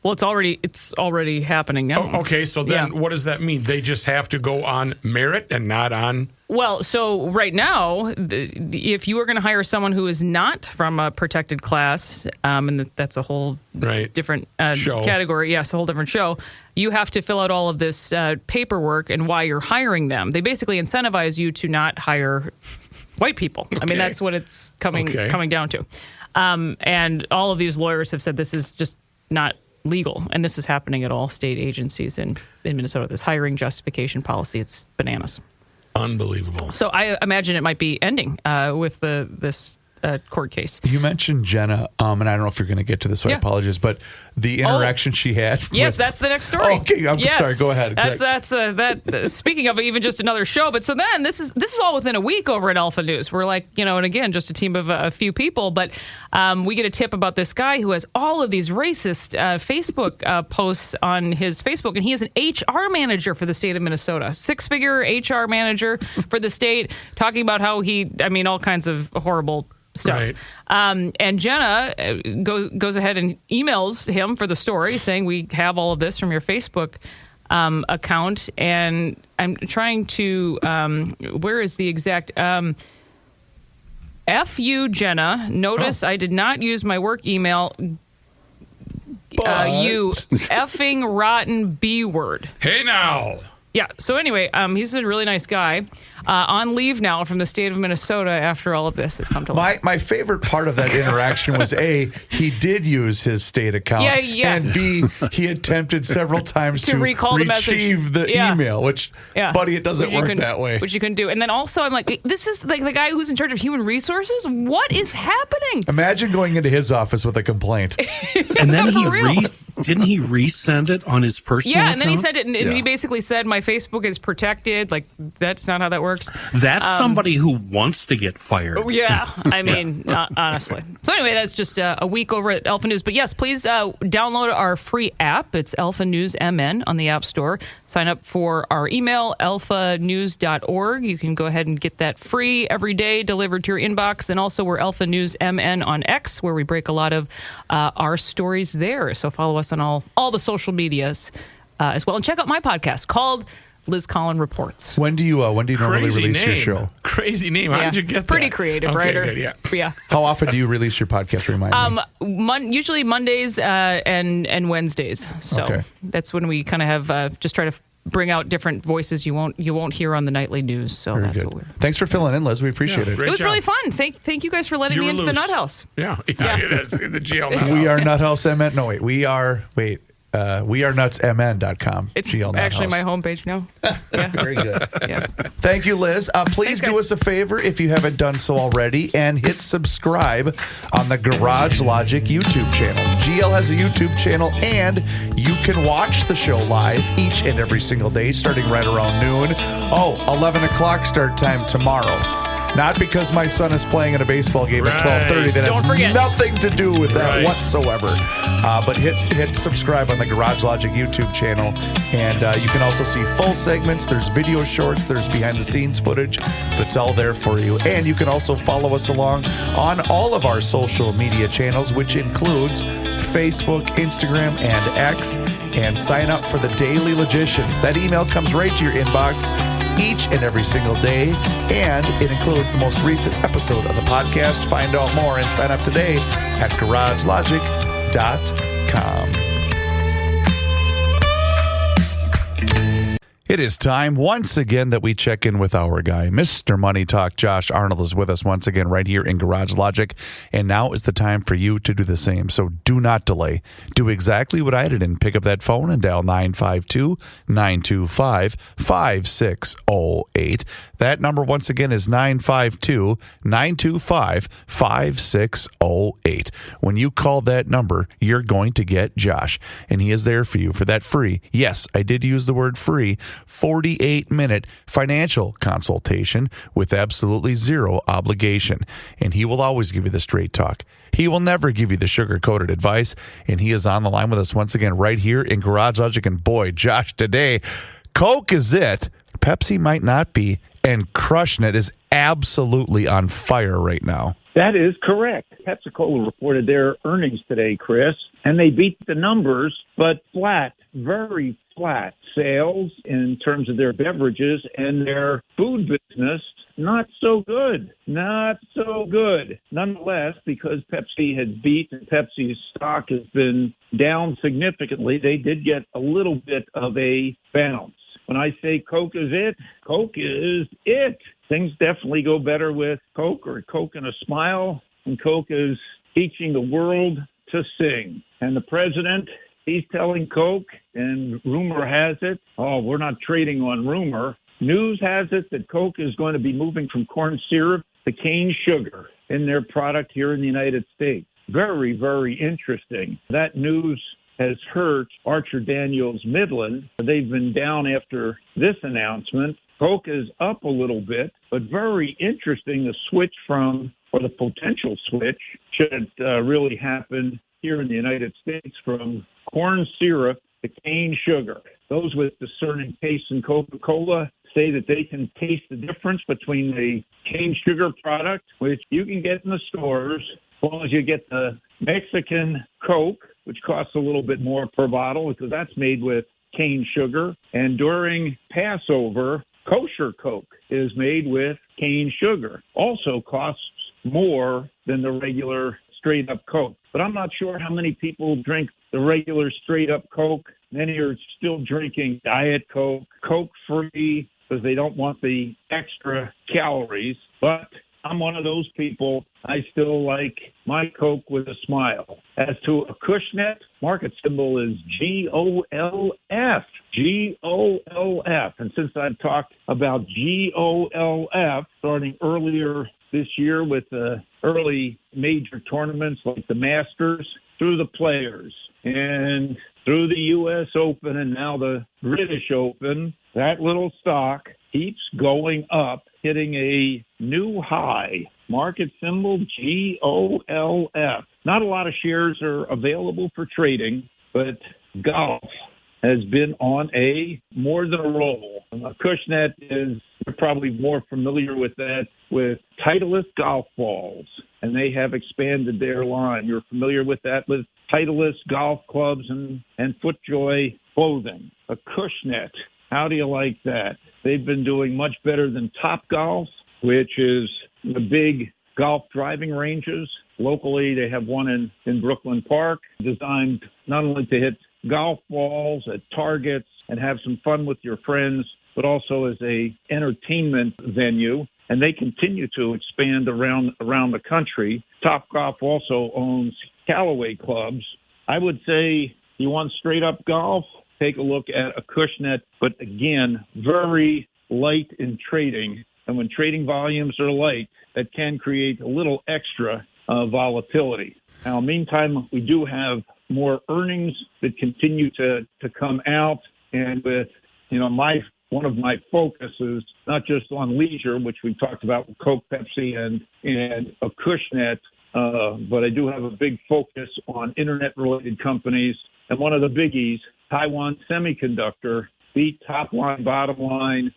Well, it's already happening now. Oh, okay, so then what does that mean? They just have to go on merit and not on... Well, so right now, if you are going to hire someone who is not from a protected class, and that's a whole different category, yes, a whole different show, you have to fill out all of this paperwork and why you're hiring them. They basically incentivize you to not hire white people. Okay. I mean, that's what it's coming down to. And all of these lawyers have said this is just not legal, and this is happening at all state agencies in Minnesota. This hiring justification policy, it's bananas. Unbelievable. So I imagine it might be ending with this court case. You mentioned Jenna, and I don't know if you're going to get to this, so I apologize, but the interaction she had. Yes, that's the next story. Okay, I'm sorry. Go ahead. That's speaking of even just another show. But so then this is all within a week over at Alpha News. We're like, and again, just a team of a few people, but we get a tip about this guy who has all of these racist Facebook posts on his Facebook, and he is an HR manager for the state of Minnesota, 6-figure HR manager for the state, talking about how all kinds of horrible stuff. Right. And Jenna goes ahead and emails him for the story saying, we have all of this from your Facebook account. And I'm trying to, where is the exact, F you, Jenna. Notice I did not use my work email. You effing rotten B word. Hey now. Yeah. So anyway, he's a really nice guy. On leave now from the state of Minnesota after all of this has come to light. My favorite part of that interaction was A, he did use his state account. Yeah. And B, he attempted several times to recall the retrieve the email, which, buddy, it doesn't work that way. Which you couldn't do. And then also I'm like, this is like the guy who's in charge of human resources? What is happening? Imagine going into his office with a complaint. And then didn't he resend it on his personal account? And then he sent it, and he basically said, my Facebook is protected. Like, that's not how that works. That's somebody who wants to get fired. Yeah, I mean, honestly. So anyway, that's just a week over at Alpha News. But yes, please download our free app. It's Alpha News MN on the App Store. Sign up for our email, alphanews.org. You can go ahead and get that free every day delivered to your inbox. And also, we're Alpha News MN on X, where we break a lot of our stories there. So follow us on all the social medias as well. And check out my podcast called Liz Collin Reports. When do you normally release your show? Crazy name. How did you get that? Pretty creative, writer. Good, yeah. How often do you release your podcast? Remind me. Usually Mondays and Wednesdays. So that's when we kind of have just try to bring out different voices you won't hear on the nightly news. So that's what we're. Thanks for filling in, Liz. We appreciate it. It was really fun. Thank you guys for letting me into the Nut House. Yeah. It is in the jail Nut House. We are Nut House MN. No, wait. We are nutsmn.com. It's actually my homepage now. Yeah. Very good. Yeah. Thank you, Liz. Please do us a favor if you haven't done so already and hit subscribe on the Garage Logic YouTube channel. GL has a YouTube channel, and you can watch the show live each and every single day starting right around noon. 11 o'clock start time tomorrow. Not because my son is playing in a baseball game at 12:30. That has nothing to do with that whatsoever. But hit subscribe on the Garage Logic YouTube channel. And you can also see full segments. There's video shorts. There's behind-the-scenes footage. That's all there for you. And you can also follow us along on all of our social media channels, which includes Facebook, Instagram, and X. And sign up for the Daily Logician. That email comes right to your inbox each and every single day, and it includes the most recent episode of the podcast. Find out more and sign up today at garagelogic.com. It is time once again that we check in with our guy, Mr. Money Talk. Josh Arnold is with us once again right here in Garage Logic. And now is the time for you to do the same. So do not delay. Do exactly what I did and pick up that phone and dial 952-925-5608. That number once again is 952-925-5608. When you call that number, you're going to get Josh. And he is there for you for that free, yes, I did use the word free, 48-minute financial consultation with absolutely zero obligation. And he will always give you the straight talk. He will never give you the sugar-coated advice. And he is on the line with us once again right here in Garage Logic. And boy, Josh, today, Coke is it. Pepsi might not be. And crushing it is absolutely on fire right now. That is correct. Pepsi-Cola reported their earnings today, Chris, and they beat the numbers, but flat, very flat sales in terms of their beverages, and their food business, not so good. Not so good. Nonetheless, because Pepsi had beat and Pepsi's stock has been down significantly, they did get a little bit of a bounce. When I say Coke is it, Coke is it. Things definitely go better with Coke, or Coke and a smile, and Coke is teaching the world to sing. And the president, he's telling Coke, and rumor has it, we're not trading on rumor. News has it that Coke is going to be moving from corn syrup the cane sugar in their product here in the United States. Very, very interesting. That news has hurt Archer Daniels Midland. They've been down after this announcement. Coke is up a little bit, but very interesting the switch from, or the potential switch, should it really happen here in the United States, from corn syrup to cane sugar. Those with discerning tastes in Coca-Cola say that they can taste the difference between the cane sugar product, which you can get in the stores, as long as you get the Mexican Coke, which costs a little bit more per bottle because that's made with cane sugar. And during Passover, kosher Coke is made with cane sugar. Also costs more than the regular straight-up Coke. But I'm not sure how many people drink the regular straight-up Coke. Many are still drinking Diet Coke, Coke-free, because they don't want the extra calories. But I'm one of those people. I still like my Coke with a smile. As to a Acushnet, market symbol is GOLF. GOLF. And since I've talked about GOLF starting earlier this year with the early major tournaments like the Masters, through the Players, and through the U.S. Open and now the British Open, that little stock keeps going up, hitting a new high. Market symbol GOLF. Not a lot of shares are available for trading, but golf has been on a more than a roll. Acushnet is, you're probably more familiar with that, with Titleist golf balls, and they have expanded their line. You're familiar with that with Titleist golf clubs and FootJoy clothing. Acushnet, how do you like that? They've been doing much better than Topgolf, which is the big golf driving ranges. Locally, they have one in Brooklyn Park, designed not only to hit golf balls at targets and have some fun with your friends, but also as a entertainment venue. And they continue to expand around the country. Topgolf also owns Callaway clubs. I would say you want straight up golf, take a look at Acushnet, but again, very light in trading. And when trading volumes are light, that can create a little extra volatility. Now, meantime, we do have more earnings that continue to come out. And with, one of my focuses, not just on leisure, which we talked about with Coke, Pepsi, and Acushnet, but I do have a big focus on internet-related companies. And one of the biggies, Taiwan Semiconductor, beat top line, bottom line.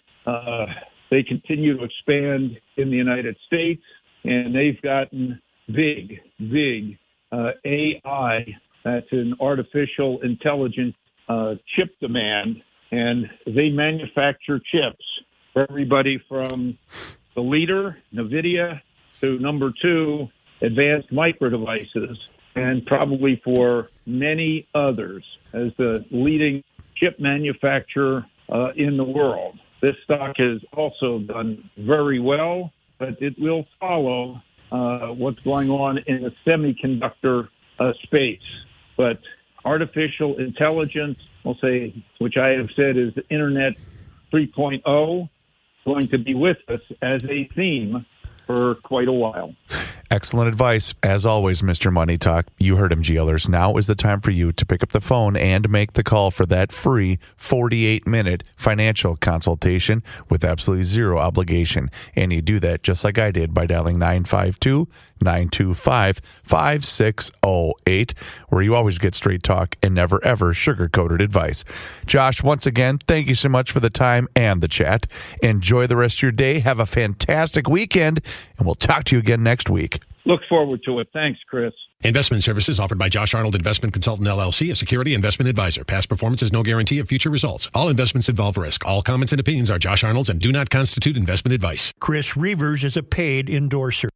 They continue to expand in the United States, and they've gotten big AI, that's an artificial intelligence chip demand, and they manufacture chips for everybody from the leader, NVIDIA, to number 2, Advanced Micro Devices, and probably for many others as the leading chip manufacturer in the world. This stock has also done very well, but it will follow what's going on in the semiconductor space. But artificial intelligence, we'll say, which I have said is the Internet 3.0, going to be with us as a theme for quite a while. Excellent advice. As always, Mr. Money Talk, you heard him, GLers. Now is the time for you to pick up the phone and make the call for that free 48-minute financial consultation with absolutely zero obligation. And you do that just like I did by dialing 952-925-5608, where you always get straight talk and never, ever sugar-coated advice. Josh, once again, thank you so much for the time and the chat. Enjoy the rest of your day. Have a fantastic weekend, and we'll talk to you again next week. Look forward to it. Thanks, Chris. Investment services offered by Josh Arnold Investment Consultant LLC, a security investment advisor. Past performance is no guarantee of future results. All investments involve risk. All comments and opinions are Josh Arnold's and do not constitute investment advice. Chris Reavers is a paid endorser.